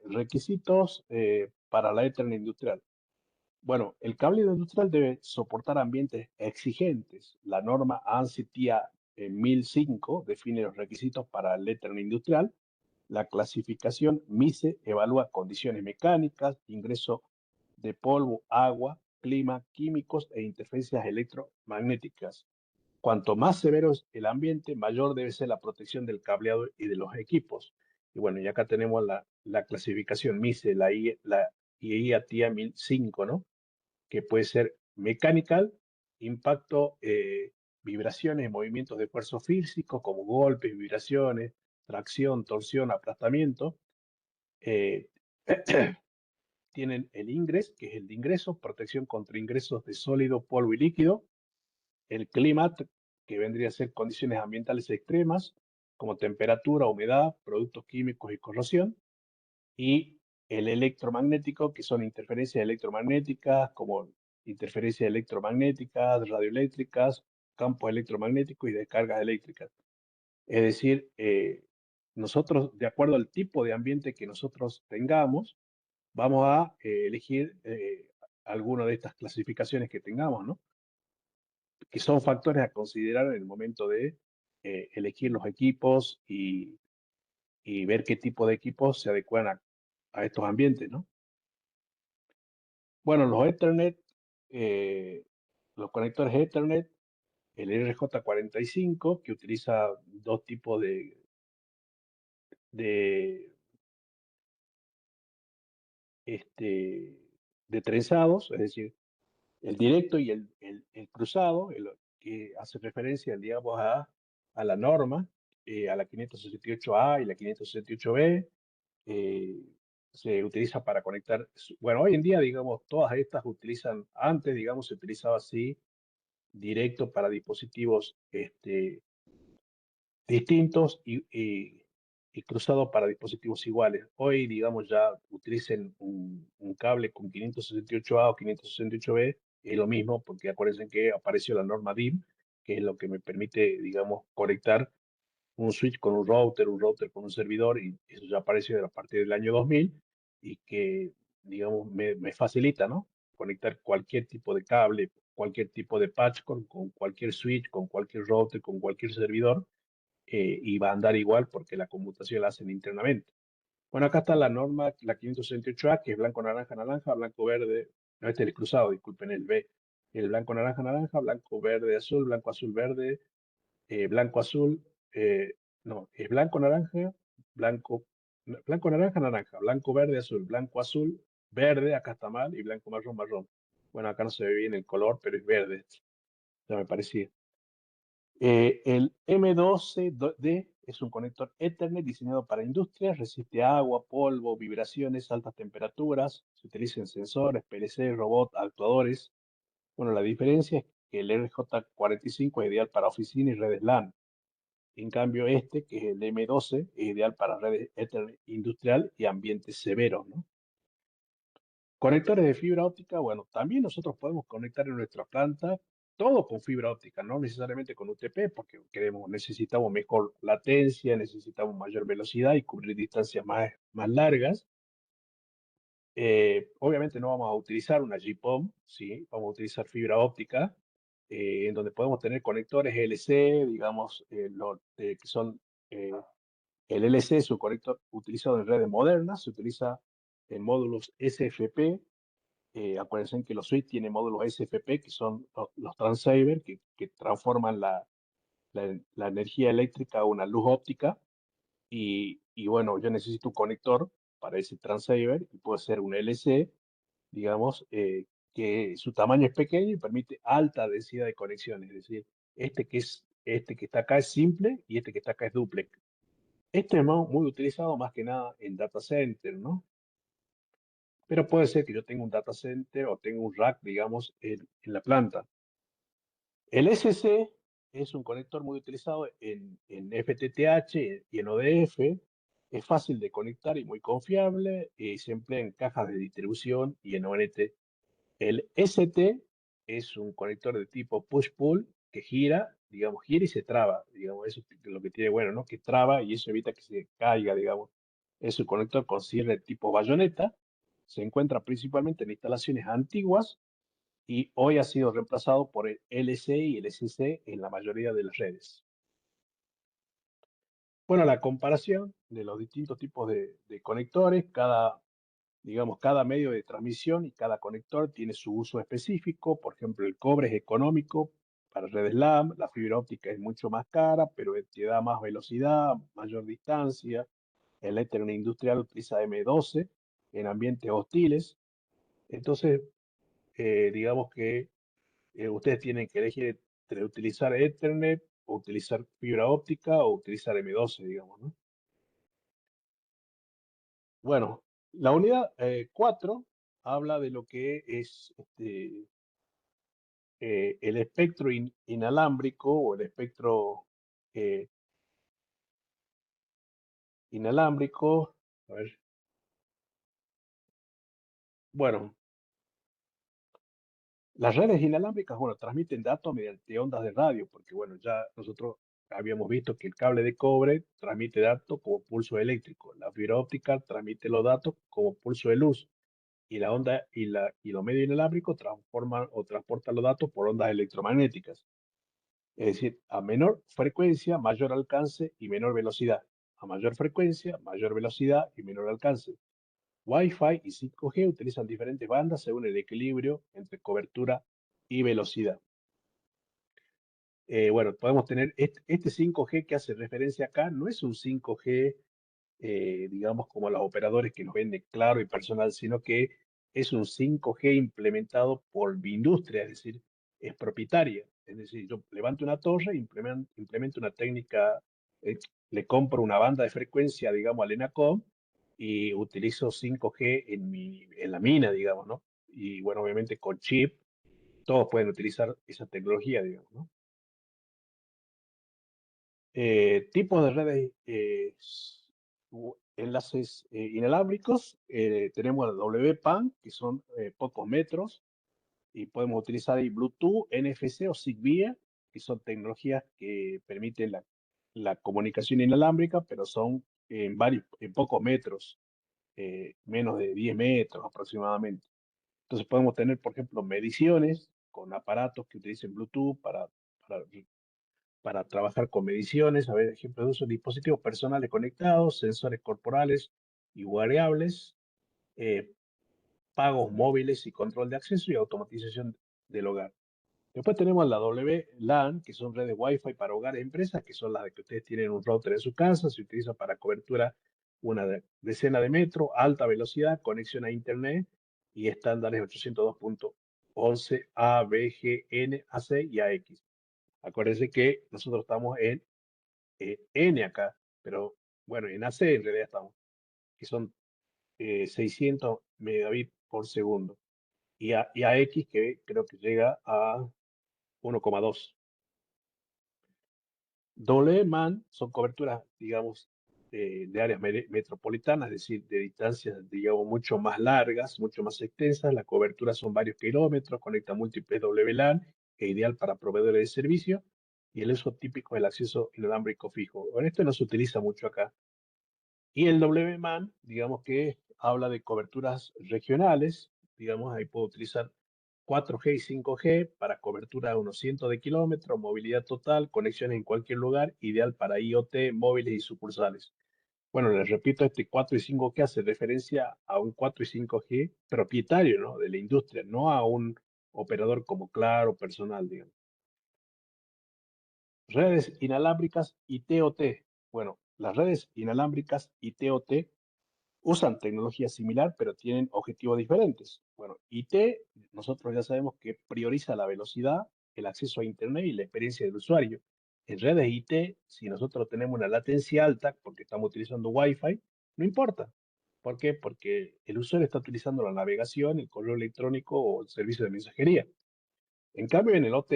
Requisitos para la Ethernet industrial. Bueno, el cable industrial debe soportar ambientes exigentes. La norma ANSI TIA 1005 define los requisitos para el Ethernet industrial. La clasificación MISE evalúa condiciones mecánicas, ingreso de polvo, agua, clima, químicos e interferencias electromagnéticas. Cuanto más severo es el ambiente, mayor debe ser la protección del cableado y de los equipos. Y bueno, y acá tenemos la clasificación MISE, la IEA TIA 1005, ¿no? Que puede ser mechanical, impacto, vibraciones, movimientos de esfuerzo físico, como golpes, vibraciones, tracción, torsión, aplastamiento. Eh, tienen el ingres, que es el de ingresos, protección contra ingresos de sólido, polvo y líquido. El climat, que vendría a ser condiciones ambientales extremas, como temperatura, humedad, productos químicos y corrosión. Y el electromagnético, que son interferencias electromagnéticas, como interferencias electromagnéticas, radioeléctricas, campos electromagnéticos y descargas eléctricas. Es decir, nosotros, de acuerdo al tipo de ambiente que nosotros tengamos, vamos a elegir alguna de estas clasificaciones que tengamos, ¿no? Que son factores a considerar en el momento de elegir los equipos y ver qué tipo de equipos se adecuan a estos ambientes, ¿no? Bueno, los Ethernet, eh, los conectores Ethernet, el RJ45, que utiliza dos tipos de, este, de trenzados, es decir, el directo y el cruzado, que hace referencia, digamos, a la norma, a la 568A y la 568B. eh, Se utiliza para conectar, bueno, hoy en día, digamos, todas estas utilizan, antes, digamos, se utilizaba así, directo para dispositivos distintos y cruzado para dispositivos iguales. Hoy, digamos, ya utilicen un cable con 568A o 568B, es lo mismo, porque acuérdense que apareció la norma DIM, que es lo que me permite, digamos, conectar un switch con un router con un servidor, y eso ya apareció a partir del año 2000 y que, digamos, me facilita, ¿no? conectar cualquier tipo de cable, cualquier tipo de patch con cualquier switch, con cualquier router, con cualquier servidor, y va a andar igual porque la conmutación la hacen internamente. Bueno, acá está la norma, la 568A, que es blanco, naranja, naranja, blanco, verde. No, este es el cruzado, disculpen, el B. El blanco, naranja, naranja, blanco, verde, azul, verde, blanco, azul. No, es blanco, naranja, blanco, blanco, naranja, naranja, blanco, verde, azul, blanco, azul, verde, acá está mal, y blanco, marrón, marrón. Bueno, acá no se ve bien el color, pero es verde. Ya me parecía. El M12D es un conector Ethernet diseñado para industrias, resiste agua, polvo, vibraciones, altas temperaturas, se utiliza en sensores, PLC, robots, actuadores. Bueno, la diferencia es que el RJ45 es ideal para oficina y redes LAN. En cambio, este, que es el M12, es ideal para redes Ethernet industrial y ambientes severos, ¿no? Conectores de fibra óptica, bueno, también nosotros podemos conectar en nuestra planta todo con fibra óptica, no necesariamente con UTP, porque necesitamos mejor latencia, necesitamos mayor velocidad y cubrir distancias más largas. Obviamente no vamos a utilizar una GPON, ¿sí? Vamos a utilizar fibra óptica, en donde podemos tener conectores LC, digamos, que son, el LC es un conector utilizado en redes modernas, se utiliza en módulos SFP. Acuérdense que los switch tienen módulos SFP, que son los transceiver, que transforman la energía eléctrica a una luz óptica. Y bueno, yo necesito un conector para ese transceiver, y puede ser un LC, digamos, que su tamaño es pequeño y permite alta densidad de conexiones. Es decir, este que está acá es simple y este que está acá es duplex. Este es muy utilizado más que nada en data center, ¿no? Pero puede ser que yo tenga un data center o tenga un rack, digamos, en la planta. El SC es un conector muy utilizado en FTTH y en ODF. Es fácil de conectar y muy confiable, y se emplea en cajas de distribución y en ONT. El ST es un conector de tipo push-pull que gira, digamos, gira y se traba. Digamos, eso es lo que tiene bueno, ¿no? Que traba y eso evita que se caiga, digamos. Es un conector con cierre tipo bayoneta. Se encuentra principalmente en instalaciones antiguas y hoy ha sido reemplazado por el LC y el SC en la mayoría de las redes. Bueno, la comparación de los distintos tipos de conectores, digamos, cada medio de transmisión y cada conector tiene su uso específico. Por ejemplo, el cobre es económico para redes LAN, la fibra óptica es mucho más cara, pero te da más velocidad, mayor distancia. El Ethernet industrial utiliza M12 en ambientes hostiles. Entonces, digamos que ustedes tienen que elegir entre utilizar Ethernet o utilizar fibra óptica o utilizar M12, digamos, ¿no? Bueno, la unidad 4 habla de lo que es el espectro inalámbrico o el espectro eh, inalámbrico. A ver, bueno, las redes inalámbricas, bueno, transmiten datos mediante ondas de radio, porque bueno, ya nosotros habíamos visto que el cable de cobre transmite datos como pulso eléctrico, la fibra óptica transmite los datos como pulso de luz, y la onda y los medios inalámbricos transforman o transportan los datos por ondas electromagnéticas. Es decir, a menor frecuencia, mayor alcance y menor velocidad. A mayor frecuencia, mayor velocidad y menor alcance. Wi-Fi y 5G utilizan diferentes bandas según el equilibrio entre cobertura y velocidad. Bueno, podemos tener este 5G que hace referencia acá, no es un 5G, digamos, como los operadores que nos venden Claro y Personal, sino que es un 5G implementado por mi industria, es decir, es propietaria. Es decir, yo levanto una torre, implemento una técnica, le compro una banda de frecuencia, digamos, al ENACOM, y utilizo 5G en la mina, digamos, ¿no? Y bueno, obviamente con chip, todos pueden utilizar esa tecnología, digamos, ¿no? Tipos de redes, enlaces inalámbricos, tenemos el WPAN, que son pocos metros, y podemos utilizar ahí Bluetooth, NFC o Zigbee, que son tecnologías que permiten la comunicación inalámbrica, pero son en pocos metros, menos de 10 metros aproximadamente. Entonces podemos tener, por ejemplo, mediciones con aparatos que utilicen Bluetooth para, para trabajar con mediciones, a ver, ejemplos de uso, dispositivos personales conectados, sensores corporales y variables, eh, pagos móviles y control de acceso y automatización del hogar. Después tenemos la WLAN, que son redes Wi-Fi para hogares y empresas, que son las de que ustedes tienen un router en su casa, se utiliza para cobertura una decena de metros, alta velocidad, conexión a Internet y estándares 802.11 A, B, G, N, AC y AX. Acuérdense que nosotros estamos en N acá, pero bueno, en AC en realidad estamos, que son 600 megabits por segundo. Y AX que creo que llega a 1,2. WMAN son coberturas, digamos, de áreas metropolitanas, es decir, de distancias, digamos, mucho más largas, mucho más extensas. La cobertura son varios kilómetros, conecta múltiples WLAN, es ideal para proveedores de servicio y el uso típico del acceso inalámbrico fijo. Bueno, esto no se utiliza mucho acá. Y el WMAN, digamos que habla de coberturas regionales, digamos, ahí puedo utilizar 4G y 5G para cobertura de unos cientos de kilómetros, movilidad total, conexiones en cualquier lugar, ideal para IoT, móviles y sucursales. Bueno, les repito, este 4 y 5G hace referencia a un 4 y 5G propietario, ¿no? De la industria, no a un operador como Claro, personal, digamos. Redes inalámbricas y TOT. Bueno, las redes inalámbricas y TOT usan tecnología similar, pero tienen objetivos diferentes. Bueno, IT, nosotros ya sabemos que prioriza la velocidad, el acceso a Internet y la experiencia del usuario. En redes IT, si nosotros tenemos una latencia alta, porque estamos utilizando Wi-Fi, no importa. ¿Por qué? Porque el usuario está utilizando la navegación, el correo electrónico o el servicio de mensajería. En cambio, en el OT,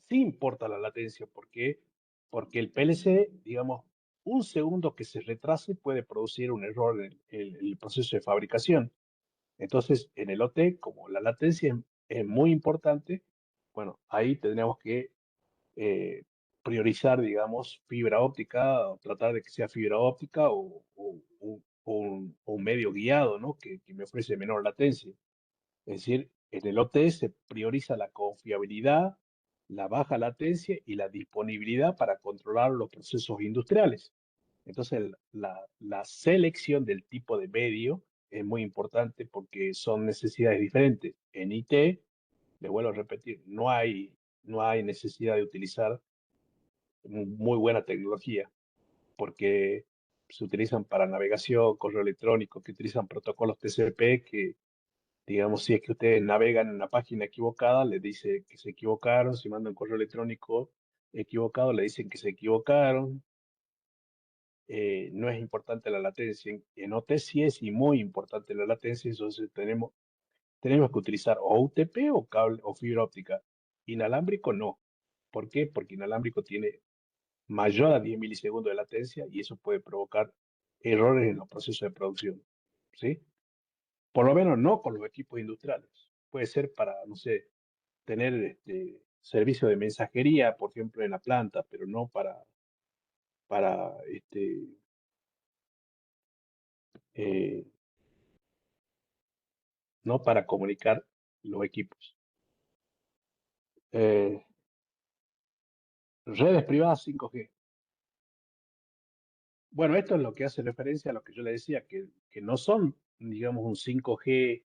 sí importa la latencia. ¿Por qué? Porque el PLC, digamos, un segundo que se retrase puede producir un error en el proceso de fabricación. Entonces, en el OT, como la latencia es muy importante, bueno, ahí tendríamos que eh, priorizar, digamos, fibra óptica, o tratar de que sea fibra óptica o un medio guiado, ¿no? Que me ofrece menor latencia. Es decir, en el OT se prioriza la confiabilidad, la baja latencia y la disponibilidad para controlar los procesos industriales. Entonces, la selección del tipo de medio es muy importante porque son necesidades diferentes. En IT, le vuelvo a repetir, no hay necesidad de utilizar muy buena tecnología porque se utilizan para navegación, correo electrónico, que utilizan protocolos TCP que, digamos, si es que ustedes navegan en una página equivocada, les dice que se equivocaron, si mandan correo electrónico equivocado, le dicen que se equivocaron. No es importante la latencia. En OT sí es y muy importante la latencia, entonces tenemos que utilizar o UTP o cable o fibra óptica. Inalámbrico no. ¿Por qué? Porque inalámbrico tiene mayor a 10 milisegundos de latencia y eso puede provocar errores en los procesos de producción. ¿Sí? Por lo menos no con los equipos industriales. Puede ser para, no sé, tener servicio de mensajería, por ejemplo, en la planta, pero no para eh, no para comunicar los equipos. Eh, redes privadas 5G. Bueno, esto es lo que hace referencia a lo que yo le decía, que no son, digamos, un 5G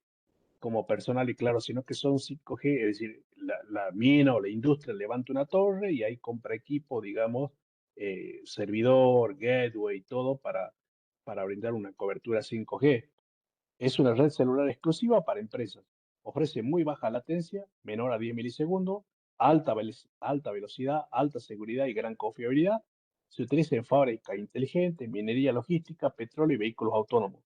como personal y claro, sino que son 5G, es decir, la mina o la industria levanta una torre y ahí compra equipo, digamos, servidor, gateway, todo para brindar una cobertura 5G. Es una red celular exclusiva para empresas. Ofrece muy baja latencia, menor a 10 milisegundos, alta velocidad, alta seguridad y gran confiabilidad. Se utiliza en fábrica inteligente, minería logística, petróleo y vehículos autónomos.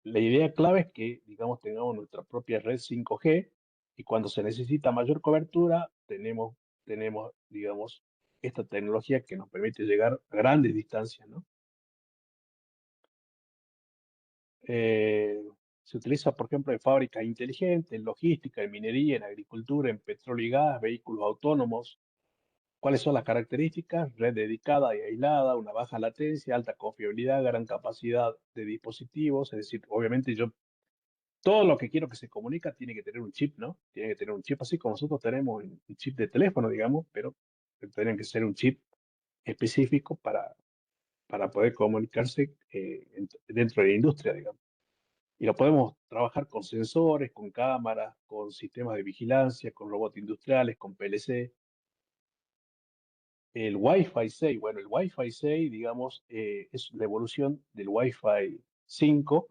La idea clave es que, digamos, tengamos nuestra propia red 5G y cuando se necesita mayor cobertura, tenemos, digamos, esta tecnología que nos permite llegar a grandes distancias, ¿no? Eh, Se utiliza, por ejemplo, en fábricas inteligentes, en logística, en minería, en agricultura, en petróleo y gas, vehículos autónomos. ¿Cuáles son las características? Red dedicada y aislada, una baja latencia, alta confiabilidad, gran capacidad de dispositivos. Es decir, obviamente yo todo lo que quiero que se comunica tiene que tener un chip, ¿no? Tiene que tener un chip, así como nosotros tenemos un chip de teléfono, digamos, pero tiene que ser un chip específico para poder comunicarse dentro de la industria, digamos. Y lo podemos trabajar con sensores, con cámaras, con sistemas de vigilancia, con robots industriales, con PLC. El Wi-Fi 6, bueno, el Wi-Fi 6, digamos, es la evolución del Wi-Fi 5,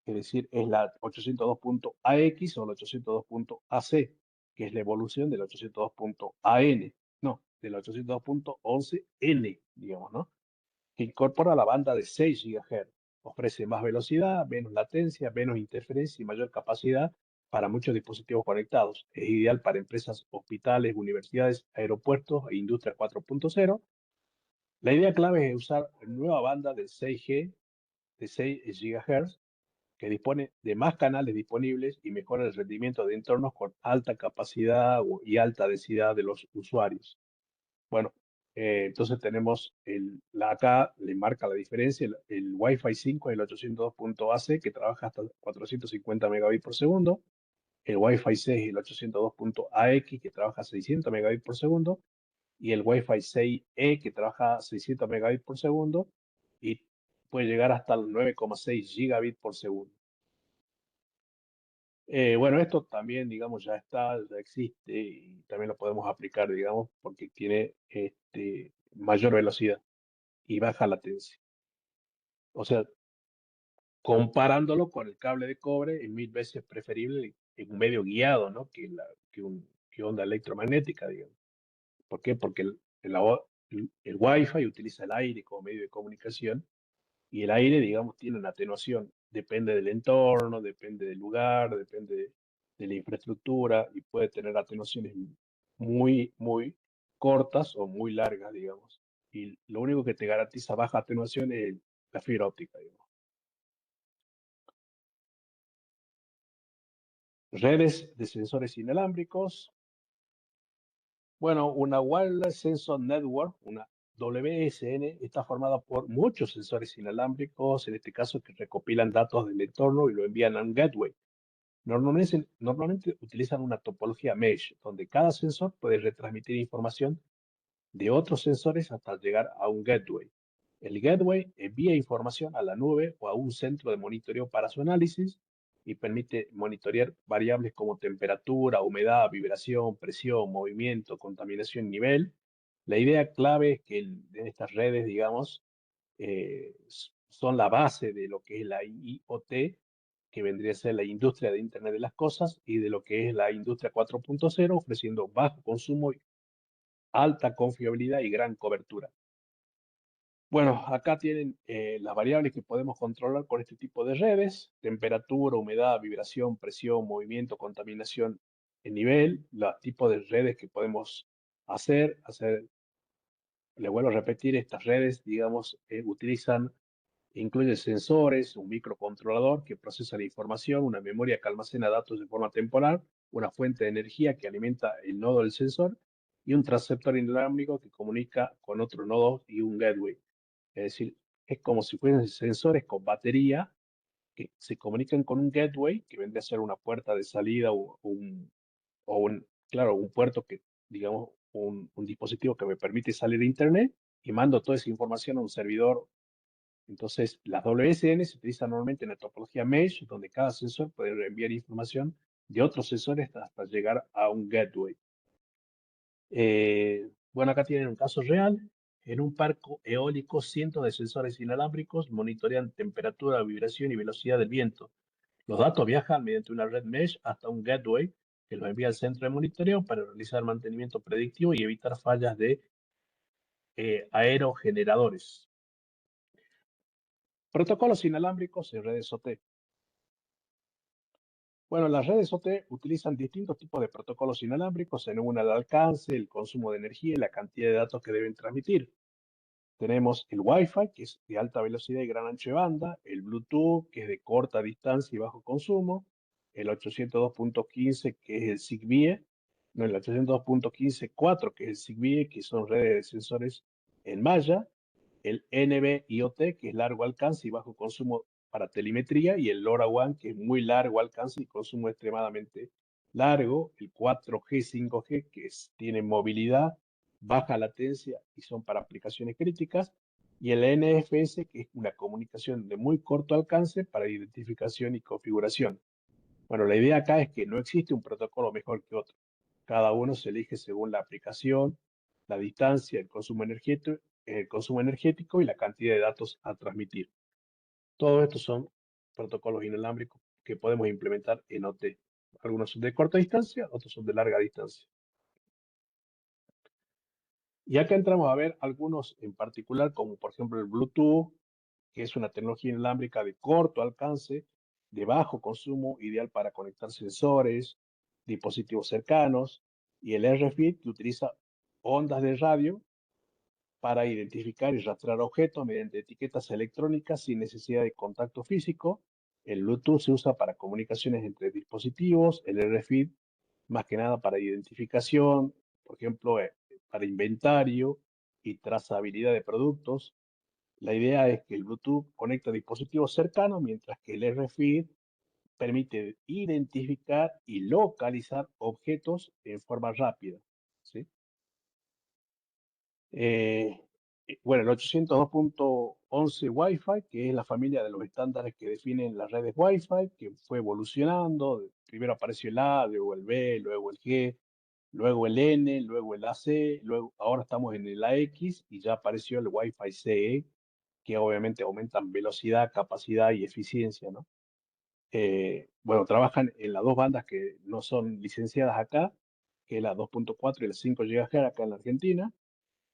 es decir, es la 802.AX o la 802.AC, que es la evolución del 802.AN, no, del 802.11N, digamos, ¿no? Que incorpora la banda de 6 GHz. Ofrece más velocidad, menos latencia, menos interferencia y mayor capacidad para muchos dispositivos conectados. Es ideal para empresas, hospitales, universidades, aeropuertos e industria 4.0. La idea clave es usar nueva banda de 6G, de 6 GHz, que dispone de más canales disponibles y mejora el rendimiento de entornos con alta capacidad y alta densidad de los usuarios. Bueno, entonces tenemos acá le marca la diferencia, el Wi-Fi 5 es el 802.AC que trabaja hasta 450 megabits por segundo, el Wi-Fi 6 es el 802.AX que trabaja 600 megabits por segundo y el Wi-Fi 6E que trabaja 600 megabits por segundo y puede llegar hasta los 9,6 gigabits por segundo. Bueno, esto también, digamos, ya está, ya existe y también lo podemos aplicar, digamos, porque tiene mayor velocidad y baja latencia. O sea, comparándolo con el cable de cobre, es 1000 veces preferible en un medio guiado, ¿no? Que onda electromagnética, digamos. ¿Por qué? Porque el Wi-Fi utiliza el aire como medio de comunicación y el aire, digamos, tiene una atenuación. Depende del entorno, depende del lugar, depende de la infraestructura y puede tener atenuaciones muy, muy cortas o muy largas, digamos. Y lo único que te garantiza baja atenuación es la fibra óptica, digamos. Redes de sensores inalámbricos. Bueno, una Wireless Sensor Network, una WSN, está formada por muchos sensores inalámbricos, en este caso que recopilan datos del entorno y lo envían a un gateway. Normalmente utilizan una topología mesh, donde cada sensor puede retransmitir información de otros sensores hasta llegar a un gateway. El gateway envía información a la nube o a un centro de monitoreo para su análisis y permite monitorear variables como temperatura, humedad, vibración, presión, movimiento, contaminación, nivel. La idea clave es que en estas redes, digamos, son la base de lo que es la IoT, que vendría a ser la industria de Internet de las Cosas, y de lo que es la industria 4.0, ofreciendo bajo consumo, alta confiabilidad y gran cobertura. Bueno, acá tienen las variables que podemos controlar con este tipo de redes: temperatura, humedad, vibración, presión, movimiento, contaminación, el nivel, los tipos de redes que podemos hacer. Le vuelvo a repetir, estas redes, digamos, incluyen sensores, un microcontrolador que procesa la información, una memoria que almacena datos de forma temporal, una fuente de energía que alimenta el nodo del sensor y un transceptor inalámbrico que comunica con otro nodo y un gateway. Es decir, es como si fueran sensores con batería que se comunican con un gateway que vendría a ser una puerta de salida claro, un puerto que, digamos, un dispositivo que me permite salir a Internet y mando toda esa información a un servidor. Entonces, las WSN se utilizan normalmente en la topología mesh, donde cada sensor puede enviar información de otros sensores hasta llegar a un gateway. Bueno, acá tienen un caso real. En un parque eólico, cientos de sensores inalámbricos monitorean temperatura, vibración y velocidad del viento. Los datos viajan mediante una red mesh hasta un gateway que los envía al centro de monitoreo para realizar mantenimiento predictivo y evitar fallas de aerogeneradores. Protocolos inalámbricos y redes OT. Bueno, las redes OT utilizan distintos tipos de protocolos inalámbricos según el alcance, el consumo de energía y la cantidad de datos que deben transmitir. Tenemos el Wi-Fi, que es de alta velocidad y gran ancho de banda, el Bluetooth, que es de corta distancia y bajo consumo, el 802.15, que es el Zigbee, no, el 802.15.4, que es el Zigbee, que son redes de sensores en malla, el NB-IoT, que es largo alcance y bajo consumo para telemetría, y el LoRaWAN, que es muy largo alcance y consumo extremadamente largo, el 4G, 5G, tiene movilidad, baja latencia y son para aplicaciones críticas, y el NFS, que es una comunicación de muy corto alcance para identificación y configuración. Bueno, la idea acá es que no existe un protocolo mejor que otro. Cada uno se elige según la aplicación, la distancia, el consumo energético y la cantidad de datos a transmitir. Todos estos son protocolos inalámbricos que podemos implementar en OT. Algunos son de corta distancia, otros son de larga distancia. Y acá entramos a ver algunos en particular, como por ejemplo el Bluetooth, que es una tecnología inalámbrica de corto alcance, de bajo consumo, ideal para conectar sensores, dispositivos cercanos, y el RFID, que utiliza ondas de radio para identificar y rastrear objetos mediante etiquetas electrónicas sin necesidad de contacto físico. El Bluetooth se usa para comunicaciones entre dispositivos, el RFID más que nada para identificación, por ejemplo, para inventario y trazabilidad de productos. La idea es que el Bluetooth conecta dispositivos cercanos, mientras que el RFID permite identificar y localizar objetos en forma rápida, ¿sí? Eh, bueno, el 802.11 Wi-Fi, que es la familia de los estándares que definen las redes Wi-Fi, que fue evolucionando. Primero apareció el A, luego el B, luego el G, luego el N, luego el AC, luego ahora estamos en el AX y ya apareció el Wi-Fi CE, que obviamente aumentan velocidad, capacidad y eficiencia, ¿no? Bueno, trabajan en las dos bandas que no son licenciadas acá, que es la 2.4 y la 5 GHz acá en la Argentina.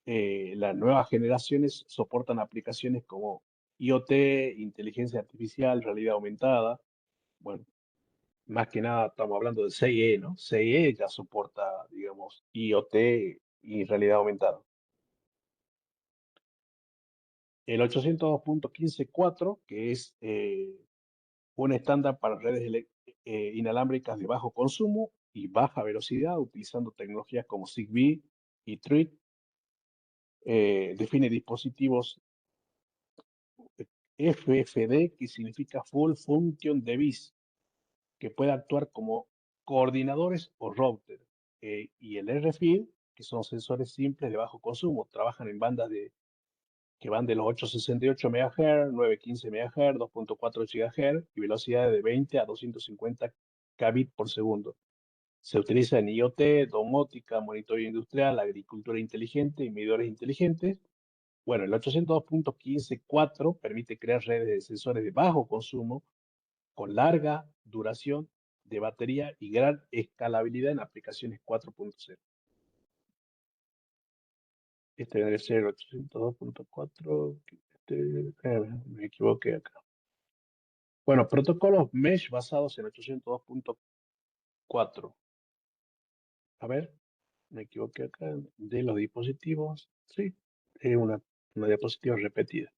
Las nuevas generaciones soportan aplicaciones como IoT, inteligencia artificial, realidad aumentada. Bueno, más que nada estamos hablando de CIE, ¿no? CIE ya soporta, digamos, IoT y realidad aumentada. El 802.15.4, que es un estándar para redes inalámbricas de bajo consumo y baja velocidad, utilizando tecnologías como Zigbee y Thread, define dispositivos FFD, que significa Full Function Device, que puede actuar como coordinadores o router. Y el RFID, que son sensores simples de bajo consumo, trabajan en bandas que van de los 868 MHz, 915 MHz, 2.4 GHz y velocidades de 20 a 250 kbit por segundo. Se utiliza en IoT, domótica, monitoreo industrial, agricultura inteligente y medidores inteligentes. Bueno, el 802.15.4 permite crear redes de sensores de bajo consumo con larga duración de batería y gran escalabilidad en aplicaciones 4.0. Este debe ser 802.4. Me equivoqué acá. Bueno, protocolos mesh basados en 802.4. A ver, me equivoqué acá. De los dispositivos. Sí, es una diapositiva repetida.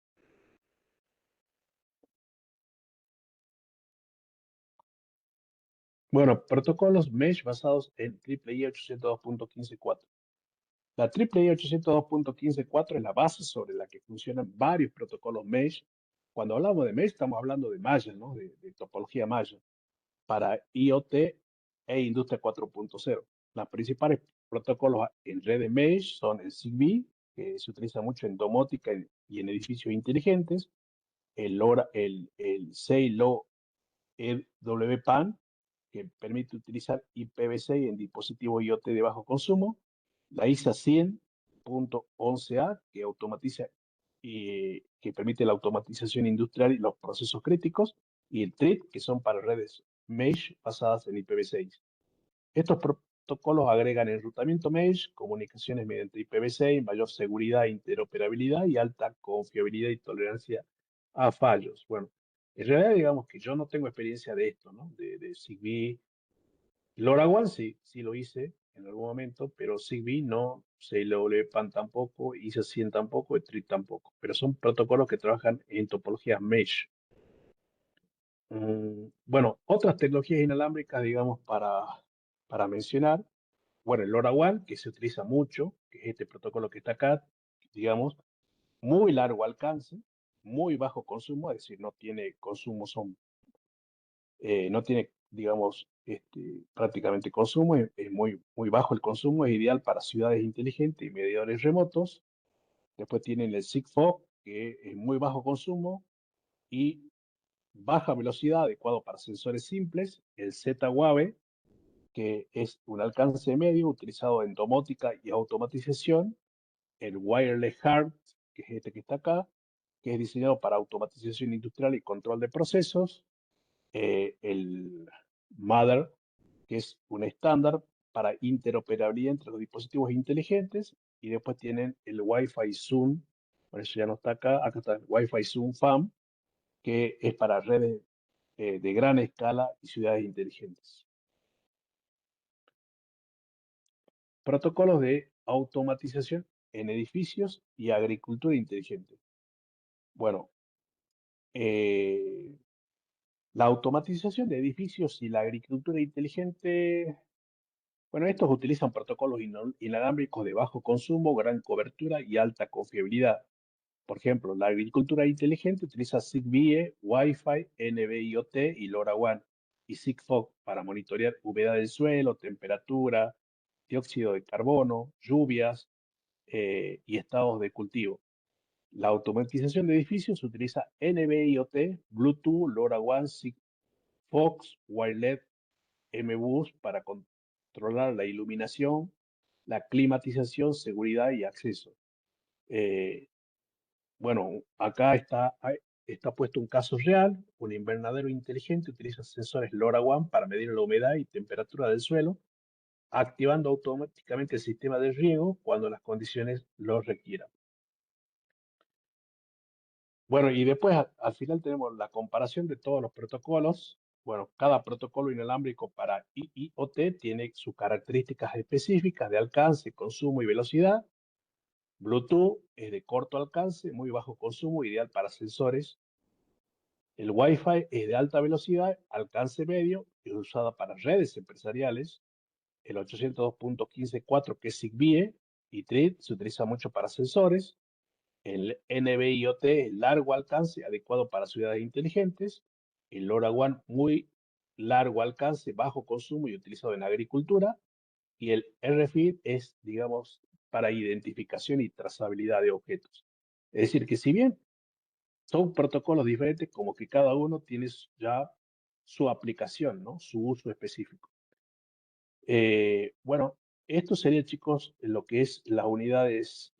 Bueno, protocolos mesh basados en EEE 802.15.4. La EEE 802.15.4 es la base sobre la que funcionan varios protocolos mesh. Cuando hablamos de mesh, estamos hablando de malla, ¿no? De topología malla para IoT e Industria 4.0. Los principales protocolos en redes mesh son el Zigbee, que se utiliza mucho en domótica y en edificios inteligentes, el LoRa, el CELO-EWPAN, que permite utilizar IPv6 en dispositivos IoT de bajo consumo, la ISA 100.11a, que automatiza y que permite la automatización industrial y los procesos críticos, y el TRID, que son para redes mesh basadas en IPv6. Estos protocolos agregan enrutamiento mesh, comunicaciones mediante IPv6, mayor seguridad, interoperabilidad y alta confiabilidad y tolerancia a fallos. Bueno, en realidad digamos que yo no tengo experiencia de esto, ¿no? De Zigbee. LoRaWAN sí lo hice en algún momento, pero Zigbee no, CWPAN tampoco, ISA 100 tampoco, TRID tampoco. Pero son protocolos que trabajan en topologías mesh. Bueno, otras tecnologías inalámbricas, digamos, para mencionar. Bueno, el LoRaWAN, que se utiliza mucho, que es este protocolo que está acá, digamos, muy largo alcance, muy bajo consumo, es decir, no tiene consumo, no tiene, digamos, prácticamente consumo, es muy bajo el consumo, es ideal para ciudades inteligentes y medidores remotos. Después tienen el Sigfox, que es muy bajo consumo y baja velocidad, adecuado para sensores simples. El Z-Wave, que es un alcance medio utilizado en domótica y automatización. El Wireless Heart, que es este que está acá, que es diseñado para automatización industrial y control de procesos. El Mother, que es un estándar para interoperabilidad entre los dispositivos inteligentes. Y después tienen el Wi-Fi Zoom, por eso ya no está acá, acá está el Wi-Fi Zoom FAM, que es para redes de gran escala y ciudades inteligentes. Protocolos de automatización en edificios y agricultura inteligente. Bueno, eh, la automatización de edificios y la agricultura inteligente, bueno, estos utilizan protocolos inalámbricos de bajo consumo, gran cobertura y alta confiabilidad. Por ejemplo, la agricultura inteligente utiliza Zigbee, Wi-Fi, NB-IoT y LoRaWAN y Sigfox para monitorear humedad del suelo, temperatura, dióxido de carbono, lluvias y estados de cultivo. La automatización de edificios utiliza NB-IoT, Bluetooth, LoRaWAN, Sigfox, Wireless, MBus para controlar la iluminación, la climatización, seguridad y acceso. Eh, Bueno, acá está puesto un caso real. Un invernadero inteligente utiliza sensores LoRaWAN para medir la humedad y temperatura del suelo, activando automáticamente el sistema de riego cuando las condiciones lo requieran. Bueno, y después al final tenemos la comparación de todos los protocolos. Bueno, cada protocolo inalámbrico para IoT tiene sus características específicas de alcance, consumo y velocidad. Bluetooth es de corto alcance, muy bajo consumo, ideal para sensores. El Wi-Fi es de alta velocidad, alcance medio, es usada para redes empresariales. El 802.15.4, que es Zigbee, y Thread se utiliza mucho para sensores. El NB-IoT es largo alcance, adecuado para ciudades inteligentes. El LoRaWAN, muy largo alcance, bajo consumo y utilizado en agricultura. Y el RFID es, digamos, para identificación y trazabilidad de objetos. Es decir, que si bien son protocolos diferentes, como que cada uno tiene ya su aplicación, ¿no? Su uso específico. Bueno, esto sería, chicos, lo que es las unidades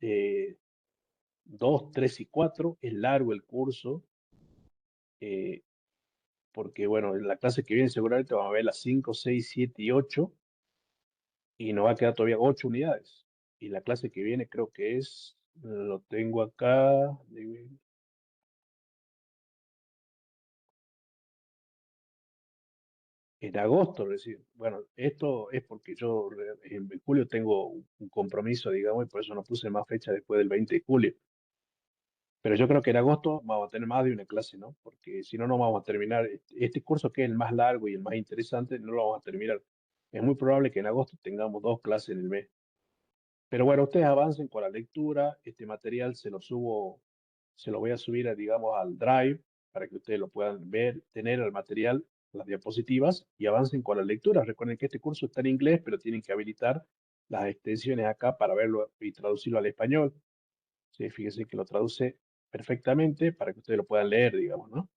2, 3 y 4. Es largo el curso, eh, porque, bueno, en la clase que viene seguramente vamos a ver las 5, 6, 7 y 8, y nos va a quedar todavía 8 unidades. Y la clase que viene creo que es, lo tengo acá, en agosto recién. Bueno, esto es porque yo en julio tengo un compromiso, digamos, y por eso no puse más fecha después del 20 de julio. Pero yo creo que en agosto vamos a tener más de una clase, ¿no? Porque si no, no vamos a terminar. Este curso, que es el más largo y el más interesante, no lo vamos a terminar. Es muy probable que en agosto tengamos 2 clases en el mes. Pero bueno, ustedes avancen con la lectura. Este material se lo voy a subir, digamos, al Drive para que ustedes lo puedan ver, tener el material, las diapositivas y avancen con la lectura. Recuerden que este curso está en inglés, pero tienen que habilitar las extensiones acá para verlo y traducirlo al español. Sí, fíjense que lo traduce perfectamente para que ustedes lo puedan leer, digamos, ¿no?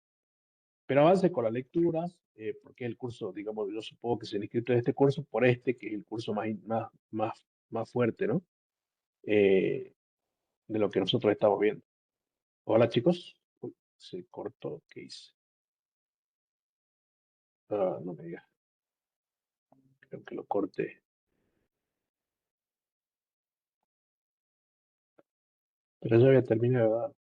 Pero avance con las lecturas, porque el curso, digamos, yo supongo que se han inscrito en este curso por que es el curso más fuerte, ¿no? Eh, de lo que nosotros estamos viendo. Hola, chicos. Uy, se cortó, ¿qué hice? Ah, no me digas, creo que lo corté. Pero ya había terminado, ¿verdad?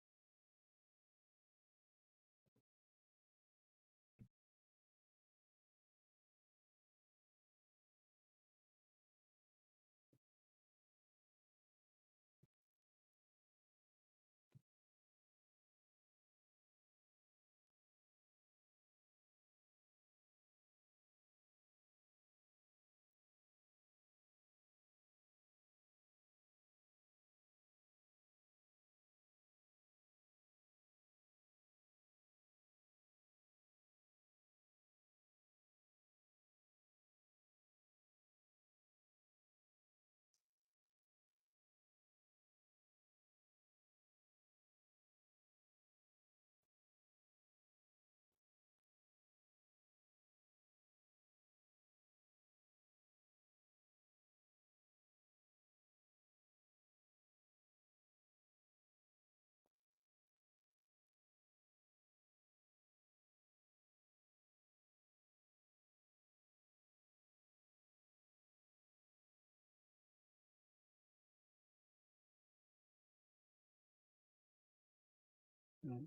Mm,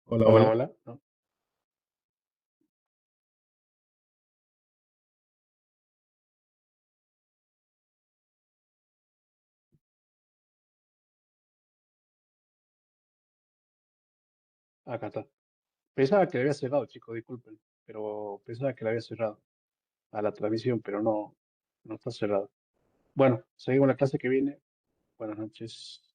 Hola, Hola, hola. hola. No, acá está. Pensaba que le había cerrado, chicos, disculpen, pero pensaba que le había cerrado a la transmisión, pero no, no está cerrado. Bueno, seguimos la clase que viene. Buenas noches.